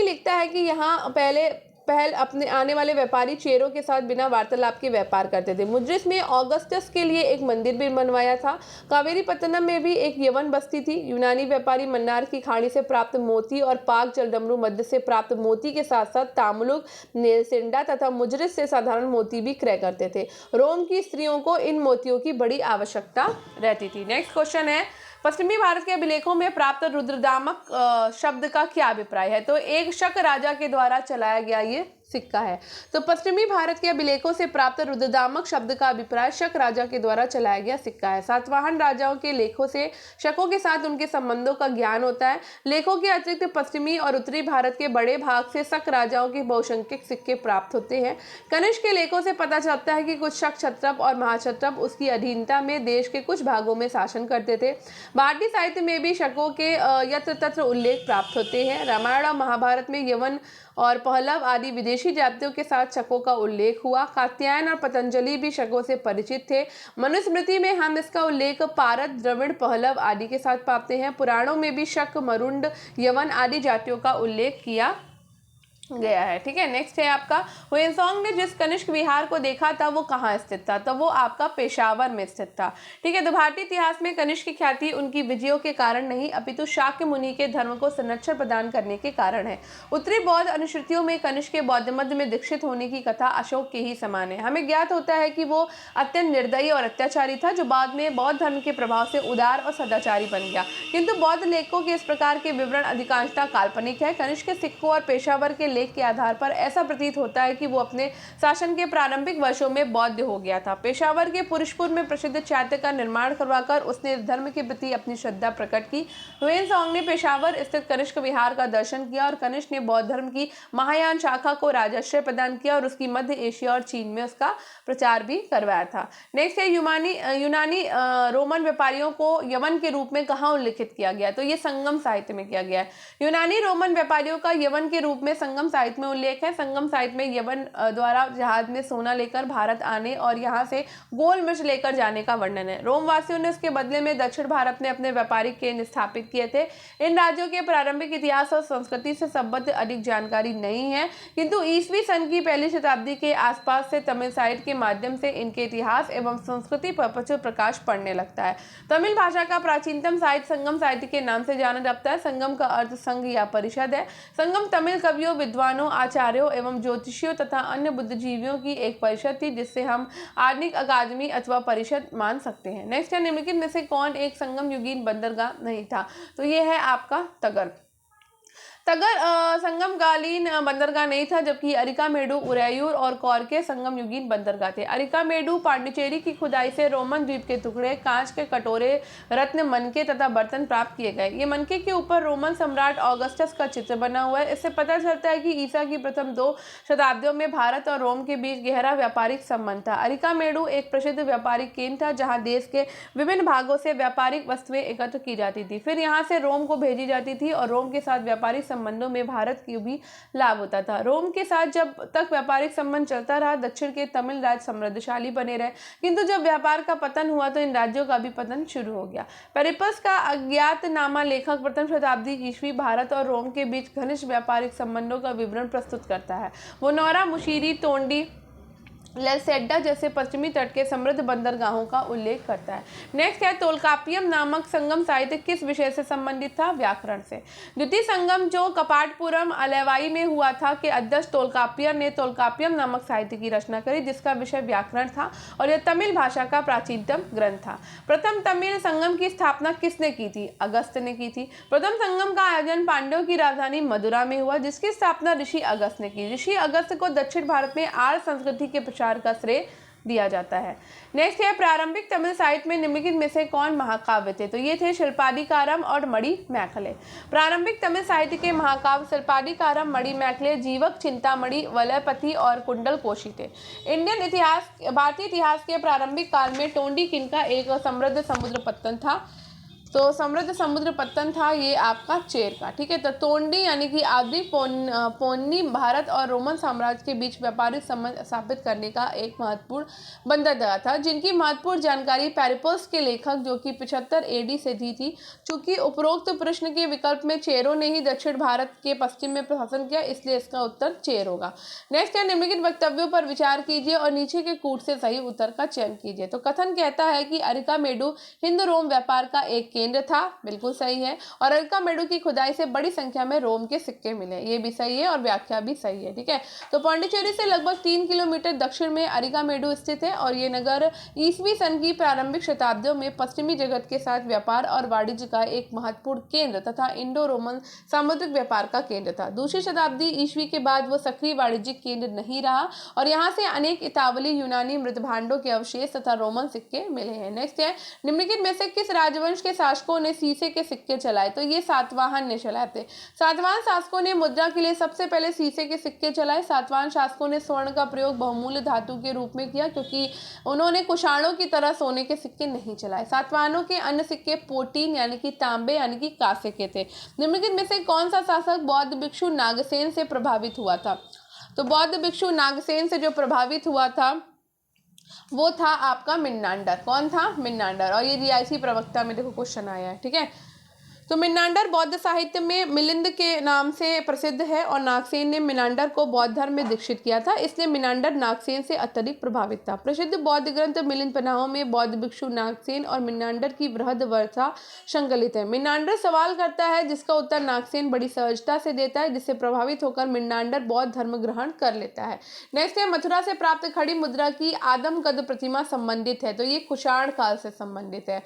लिखता है कि यहाँ पहले पहल अपने आने वाले व्यापारी चेरों के साथ बिना वार्तालाप के व्यापार करते थे। मुद्रिस में ऑगस्टस के लिए एक मंदिर भी बनवाया था। कावेरीपत्तनम में भी एक यवन बस्ती थी। यूनानी व्यापारी मन्नार की खाड़ी से प्राप्त मोती और पाक जलडमरू मध्य से प्राप्त मोती के साथ साथ तामुलुक, नेलसेंडा तथा मुजरिस से साधारण मोती भी क्रय करते थे। रोम की स्त्रियों को इन मोतियों की बड़ी आवश्यकता रहती थी। नेक्स्ट क्वेश्चन है, पश्चिमी भारत के अभिलेखों में प्राप्त रुद्रदामक शब्द का क्या अभिप्राय है? तो एक शक राजा के द्वारा चलाया गया ये सिक्का है। तो पश्चिमी भारत के अभिलेखों से प्राप्त रुद्रदामक शब्द का अभिप्राय शक राजा के द्वारा चलाया गया सिक्का है। सातवाहन राजाओं के लेखों से शकों के साथ उनके संबंधों का ज्ञान होता है। लेखों के अतिरिक्त पश्चिमी और उत्तरी भारत के बड़े भाग से शक राजाओं के बहुसंख्यक सिक्के प्राप्त होते हैं। कनिष्क के लेखों से पता चलता है कि कुछ शक क्षत्रप और महाक्षत्रप उसकी अधीनता में देश के कुछ भागों में शासन करते थे। भारतीय साहित्य में भी शकों के यत्र तत्र उल्लेख प्राप्त होते हैं। रामायण और महाभारत में यवन और पहलव आदि विदेशी जातियों के साथ शकों का उल्लेख हुआ। कात्यायन और पतंजलि भी शकों से परिचित थे। मनुस्मृति में हम इसका उल्लेख पारत, द्रविड़, पहलव आदि के साथ पाते हैं। पुराणों में भी शक, मरुंड, यवन आदि जातियों का उल्लेख किया गया है। ठीक है, नेक्स्ट है आपका, हुएनसांग ने जिस कनिष्क विहार को देखा था वो कहाँ स्थित था? तो वो आपका पेशावर में स्थित था। ठीक है, तो भारतीय इतिहास में कनिष्क की ख्याति उनकी विजयों के कारण नहीं अपितु शाक्य मुनि के धर्म को संरक्षण प्रदान करने के कारण है। उत्तरी बौद्ध अनुश्रुतियों में कनिष्क के बौद्ध मत में दीक्षित होने की कथा अशोक के ही समान है। हमें ज्ञात होता है कि वो अत्यंत निर्दयी और अत्याचारी था, जो बाद में बौद्ध धर्म के प्रभाव से उदार और सदाचारी बन गया। किंतु बौद्ध लेखकों के इस प्रकार के विवरण अधिकांशतः काल्पनिक है। कनिष्क के सिक्कों और पेशावर के लेख के आधार पर ऐसा प्रतीत होता है कि वो अपने शासन के प्रारंभिक वर्षों में बौद्ध हो गया था। पेशावर के पुरुषपुर में प्रसिद्ध चैत्य का निर्माण करवाकर उसने इस धर्म के प्रति अपनी श्रद्धा प्रकट की। हुएनसांग ने पेशावर स्थित कनिष्क विहार का दर्शन किया और कनिष्क ने बौद्ध धर्म की महायान शाखा को राजाश्रय प्रदान किया और उसकी मध्य एशिया और चीन में उसका प्रचार भी करवाया था। नेक्स्ट है, यूनानी रोमन व्यापारियों को यवन के रूप में कहाँ उल्लिखित किया गया? तो ये संगम साहित्य में किया गया है। यूनानी रोमन व्यापारियों का यवन के रूप में संगम साहित्य में उल्लेख है। संगम साहित्य में यवन द्वारा जहाज में सोना लेकर भारत आने और यहाँ से गोल मिर्च लेकर जाने का वर्णन है। रोम वासियों ने उसके बदले में दक्षिण भारत में अपने व्यापारिक केंद्र स्थापित किए थे। इन राज्यों के प्रारंभिक इतिहास और संस्कृति से संबद्ध अधिक जानकारी नहीं है, किंतु ईसवी सन की पहली शताब्दी के आसपास से तमिल साहित्य के माध्यम से इनके इतिहास एवं संस्कृति पर प्रचुर प्रकाश पड़ने लगता है। तमिल भाषा का प्राचीनतम साहित्य संगम साहित्य के नाम से जाना जाता है। संगम का अर्थ संघ या परिषद है। संगम तमिल कवियों, विद्वानों, आचार्यों एवं ज्योतिषियों तथा अन्य बुद्धिजीवियों की एक परिषद थी, जिससे हम आधुनिक अकादमी अथवा परिषद मान सकते हैं। नेक्स्ट है, निम्नलिखित में से कौन एक संगम युगीन बंदरगाह नहीं था? तो ये है आपका तगर। संगमकालीन बंदरगाह नहीं था, जबकि अरिकामेडु, उरैयूर और कौरके संगम युगीन बंदरगाह थे। अरिकामेडु पांडिचेरी की खुदाई से रोमन द्वीप के टुकड़े, कांच के कटोरे, रत्न, मनके तथा बर्तन प्राप्त किए गए। ये मनके के ऊपर रोमन सम्राट ऑगस्टस का चित्र बना हुआ है। इससे पता चलता है कि ईसा की प्रथम 2 शताब्दियों में भारत और रोम के बीच गहरा व्यापारिक संबंध था। अरिकामेडु एक प्रसिद्ध व्यापारिक केंद्र था, जहाँ देश के विभिन्न भागों से व्यापारिक वस्तुएं एकत्र की जाती थी, फिर यहाँ से रोम को भेजी जाती थी और रोम के साथ व्यापारिक संबंधों में भारत की भी लाभ होता था। रोम के साथ जब तक व्यापारिक संबंध चलता रहा, दक्षिण के तमिल राज्य समृद्धशाली बने रहे, किंतु जब व्यापार का पतन हुआ तो इन राज्यों का भी पतन शुरू हो गया। पेरिप्लस का अज्ञातनामा लेखक प्रथम शताब्दी ईस्वी भारत और रोम के बीच घनिष्ठ व्यापारिक संबंधों का विवरण प्रस्तुत करता है। वो नौरा, मुशीरी, तोंडी, लेसेड्डा जैसे पश्चिमी तट के समृद्ध बंदरगाहों का उल्लेख करता है। नेक्स्ट है, तोल्कापियम नामक संगम साहित्य किस विषय से संबंधित था? व्याकरण से। द्वितीय संगम जो कपाटपुरम अलेवाई में हुआ था के अध्यक्ष तोल्कापियर ने तोल्कापियम नामक साहित्य की रचना करी, जिसका विषय व्याकरण था और यह तमिल भाषा का प्राचीनतम ग्रंथ था। प्रथम तमिल संगम की स्थापना किसने की थी? अगस्त ने की थी। प्रथम संगम का आयोजन पांड्यों की राजधानी मदुरा में हुआ, जिसकी स्थापना ऋषि अगस्त ने की। ऋषि अगस्त को दक्षिण भारत में आर्य संस्कृति के प्रचार का श्रेय दिया जाता है। नेक्स्ट है, प्रारंभिक तमिल साहित्य में निम्नलिखित में से कौन महाकाव्य थे? तो ये थे शिल्पादिकारम और मणिमेखले। प्रारंभिक तमिल साहित्य के महाकाव्य शिल्पादिकारम, मणिमेखले, जीवक, चिंतामणि, वलयपति और कुंडलकोशी थे। भारतीय इतिहास के प्रारंभिक काल में टोंडी किन का एक समृद्ध समुद्र पत्तन था। तो समृद्ध समुद्र पत्तन था ये आपका चेर का, ठीक है। तो तोंडी यानी कि आदि पोन्नी भारत और रोमन साम्राज्य के बीच व्यापारिक संबंध स्थापित करने का एक महत्वपूर्ण बंदरगाह था, जिनकी महत्वपूर्ण जानकारी पेरिप्लस के लेखक जो कि 75 AD से दी थी। चूंकि उपरोक्त प्रश्न के विकल्प में चेरों ने ही दक्षिण भारत के पश्चिम में प्रशासन किया, इसलिए इसका उत्तर चेर होगा। नेक्स्ट है, निम्नलिखित वक्तव्यों पर विचार कीजिए और नीचे के कूट से सही उत्तर का चयन कीजिए। तो कथन कहता है कि अरिकामेडु हिंद रोम व्यापार का एक केंद्र था, बिल्कुल सही है। और अरिकामेडु की खुदाई से बड़ी संख्या में रोम के सिक्के मिले, ये भी सही है और व्याख्या भी सही है, ठीक है। तो पांडिचेरी से लगभग 3 किलोमीटर दक्षिण में अरिकामेडु स्थित है और ये नगर ईसवी सन की प्रारंभिक शताब्दियों में पश्चिमी जगत के साथ व्यापार और वाणिज्य का एक महत्वपूर्ण केंद्र तथा इंडो रोमन सामुद्रिक व्यापार का केंद्र था। दूसरी शताब्दी ईस्वी के बाद वो सक्रिय वाणिज्यिक केंद्र नहीं रहा और यहाँ से अनेक इतावली यूनानी मृतभांडों के अवशेष तथा रोमन सिक्के मिले हैं। नेक्स्ट है, निम्नलिखित में से किस राजवंश के शासकों ने शीशे के सिक्के चलाए? तो ये सातवाहन ने चलाए थे। सातवाहन शासकों ने मुद्रा के लिए सबसे पहले शीशे के सिक्के चलाए। सातवाहन शासकों ने स्वर्ण का प्रयोग बहुमूल्य धातु के रूप में किया, क्योंकि उन्होंने कुषाणों की तरह सोने के सिक्के नहीं चलाए। सातवाहनों के अन्य सिक्के पोटीन यानी कि तांबे यानी कि कांसे के थे। निम्नलिखित में से कौन सा शासक बौद्ध भिक्षु नागसेन से प्रभावित हुआ था? तो बौद्ध भिक्षु नागसेन से जो प्रभावित हुआ था वो था आपका मिन्नांडर। कौन था? मिन्नांडर। और ये रियासी प्रवक्ता में देखो क्वेश्चन आया है, ठीक है। तो मिन्नांडर बौद्ध साहित्य में मिलिंद के नाम से प्रसिद्ध है और नागसेन ने मिनांडर को बौद्ध धर्म में दीक्षित किया था, इसलिए मिनांडर नागसेन से अत्यधिक प्रभावित था। प्रसिद्ध बौद्ध ग्रंथ मिलिंद पन्नाहों में बौद्ध भिक्षु नागसेन और मिनांडर की बृहद वर्षा संकलित है। मिनांडर सवाल करता है जिसका उत्तर नागसेन बड़ी सहजता से देता है, जिससे प्रभावित होकर मिनांडर बौद्ध धर्म ग्रहण कर लेता है। नेक्स्ट है, मथुरा से प्राप्त खड़ी मुद्रा की आदमकद प्रतिमा संबंधित है, तो ये कुषाण काल से संबंधित है।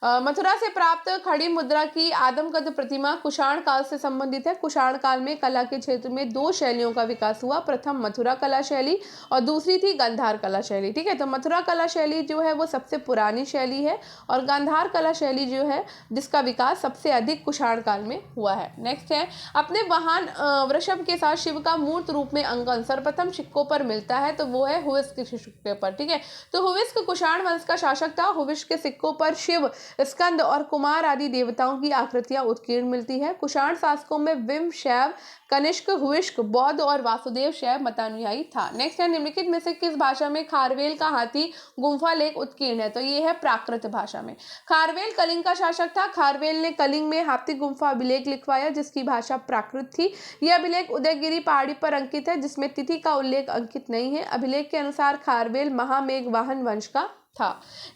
मथुरा से प्राप्त खड़ी मुद्रा की आदमकद प्रतिमा कुषाण काल से संबंधित है। कुषाण काल में कला के क्षेत्र में 2 शैलियों का विकास हुआ, प्रथम मथुरा कला शैली और दूसरी थी गांधार कला शैली, ठीक है। तो मथुरा कला शैली जो है वो सबसे पुरानी शैली है और गांधार कला शैली जो है जिसका विकास सबसे अधिक कुषाण काल में हुआ है। नेक्स्ट है, अपने वाहन वृषभ के साथ शिव का मूर्त रूप में अंकन सर्वप्रथम सिक्कों पर मिलता है, तो वो है हुविस्क के सिक्के पर, ठीक है। तो हुविस्क कुषाण वंश का शासक था। हुविस्क के सिक्कों पर शिव, स्कंद और कुमार आदि देवताओं की आकृतियां उत्कीर्ण मिलती है। कुषाण शासकों में विम, शैव, कनिष्क, हुविस्क, बौद्ध और वासुदेव शैव मतानुयायी था। नेक्स्ट है, निम्नलिखित में से किस भाषा में खारवेल का हाथी गुम्फा लेख उत्कीर्ण है? तो ये है प्राकृत भाषा में। खारवेल कलिंग का शासक था। खारवेल ने कलिंग में हाथी गुम्फा अभिलेख लिखवाया जिसकी भाषा प्राकृत थी। यह अभिलेख उदयगिरी पहाड़ी पर अंकित है, जिसमें तिथि का उल्लेख अंकित नहीं है। अभिलेख के अनुसार खारवेल महामेघवाहन वंश का था।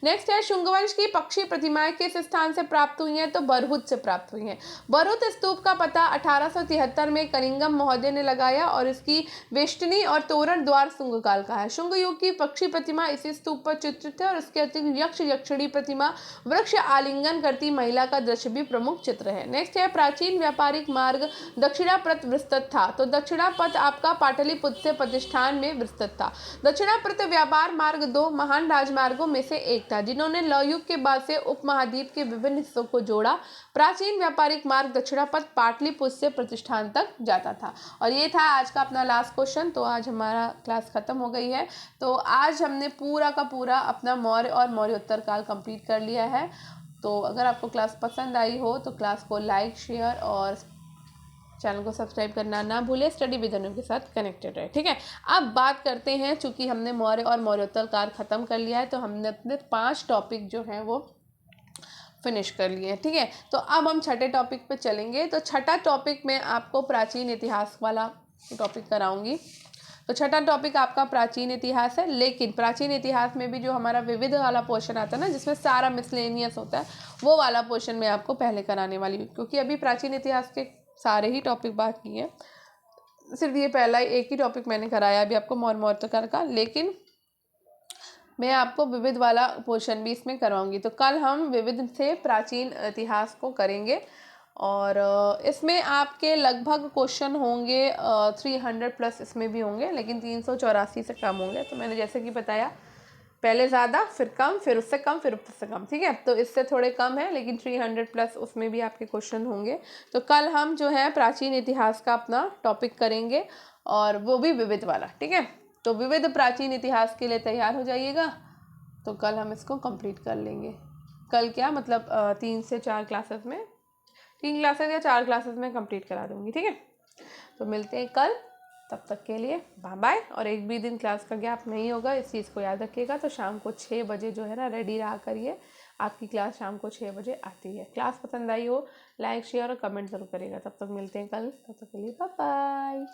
नेक्स्ट है, शुंगवंश की पक्षी प्रतिमाएं किस स्थान से प्राप्त हुई हैं? तो बरहुत से प्राप्त हुई हैं। बरहुत स्तूप का पता 1873 में कनिंगम महोदय ने लगाया और इसकी वेष्टनी और तोरण द्वार शुंग काल का है। शुंग युग की पक्षी प्रतिमा इसी स्तूप पर चित्रित है और इसके अतिरिक्त यक्ष यक्षिणी प्रतिमा, वृक्ष आलिंगन करती महिला का दृश्य भी प्रमुख चित्र है। नेक्स्ट है, प्राचीन व्यापारिक मार्ग दक्षिणापथ विस्तृत था। तो दक्षिणापथ आपका पाटलिपुत्र से प्रतिष्ठान में विस्तृत था। दक्षिणापथ व्यापार मार्ग 2 महान राजमार्गों में से एक था जिन्होंने लौयुग के बाद से उपमहाद्वीप के विभिन्न हिस्सों को जोड़ा। प्राचीन व्यापारिक मार्ग दक्षिणापथ पाटलिपुत्र से प्रतिष्ठान तक जाता था। और ये था आज का अपना लास्ट क्वेश्चन। तो आज हमारा क्लास खत्म हो गई है। तो आज हमने पूरा का पूरा अपना मौर्य और मौर्योत्तर काल कंप्लीट कर लिया है। तो अगर आपको क्लास पसंद आई हो तो क्लास को लाइक, शेयर और चैनल को सब्सक्राइब करना ना भूले। स्टडी विद अनु के साथ कनेक्टेड रहे, ठीक है। अब बात करते हैं, चूंकि हमने मौर्य और मौर्योत्तर काल खत्म कर लिया है तो हमने अपने 5 टॉपिक जो हैं वो फिनिश कर लिए हैं, ठीक है। तो अब हम छठे टॉपिक पे चलेंगे। तो छठा टॉपिक में आपको प्राचीन इतिहास वाला टॉपिक कराऊंगी। तो छठा टॉपिक आपका प्राचीन इतिहास है, लेकिन प्राचीन इतिहास में भी जो हमारा विविध वाला पोर्शन आता है ना, जिसमें सारा मिसलेनियस होता है, वो वाला पोर्शन मैं आपको पहले कराने वाली हूँ, क्योंकि अभी प्राचीन इतिहास के सारे ही टॉपिक बाकी हैं। सिर्फ ये पहला एक ही टॉपिक मैंने कराया अभी आपको मौर्योत्तर का, लेकिन मैं आपको विविध वाला पोर्शन भी इसमें करवाऊंगी। तो कल हम विविध से प्राचीन इतिहास को करेंगे और इसमें आपके लगभग क्वेश्चन होंगे 300 प्लस इसमें भी होंगे, लेकिन 384 से कम होंगे। तो मैंने जैसे कि बताया, पहले ज़्यादा, फिर कम, फिर उससे कम, फिर उससे कम, ठीक है। तो इससे थोड़े कम है, लेकिन 300 प्लस उसमें भी आपके क्वेश्चन होंगे। तो कल हम जो है प्राचीन इतिहास का अपना टॉपिक करेंगे और वो भी विविध वाला, ठीक है। तो विविध प्राचीन इतिहास के लिए तैयार हो जाइएगा। तो कल हम इसको कंप्लीट कर लेंगे। कल क्या मतलब 3 से 4 क्लासेस में, 3 क्लासेस या 4 क्लासेस में कंप्लीट करा दूँगी, ठीक है। तो मिलते हैं कल, तब तक के लिए बाय बाय। और एक भी दिन क्लास का गैप नहीं होगा, इस चीज़ को याद रखिएगा। तो शाम को 6 बजे जो है ना रेडी रहा करिए, आपकी क्लास शाम को 6 बजे आती है। क्लास पसंद आई हो लाइक शेयर और कमेंट ज़रूर करिएगा। तब तक मिलते हैं कल, तब तक के लिए बाय बाय।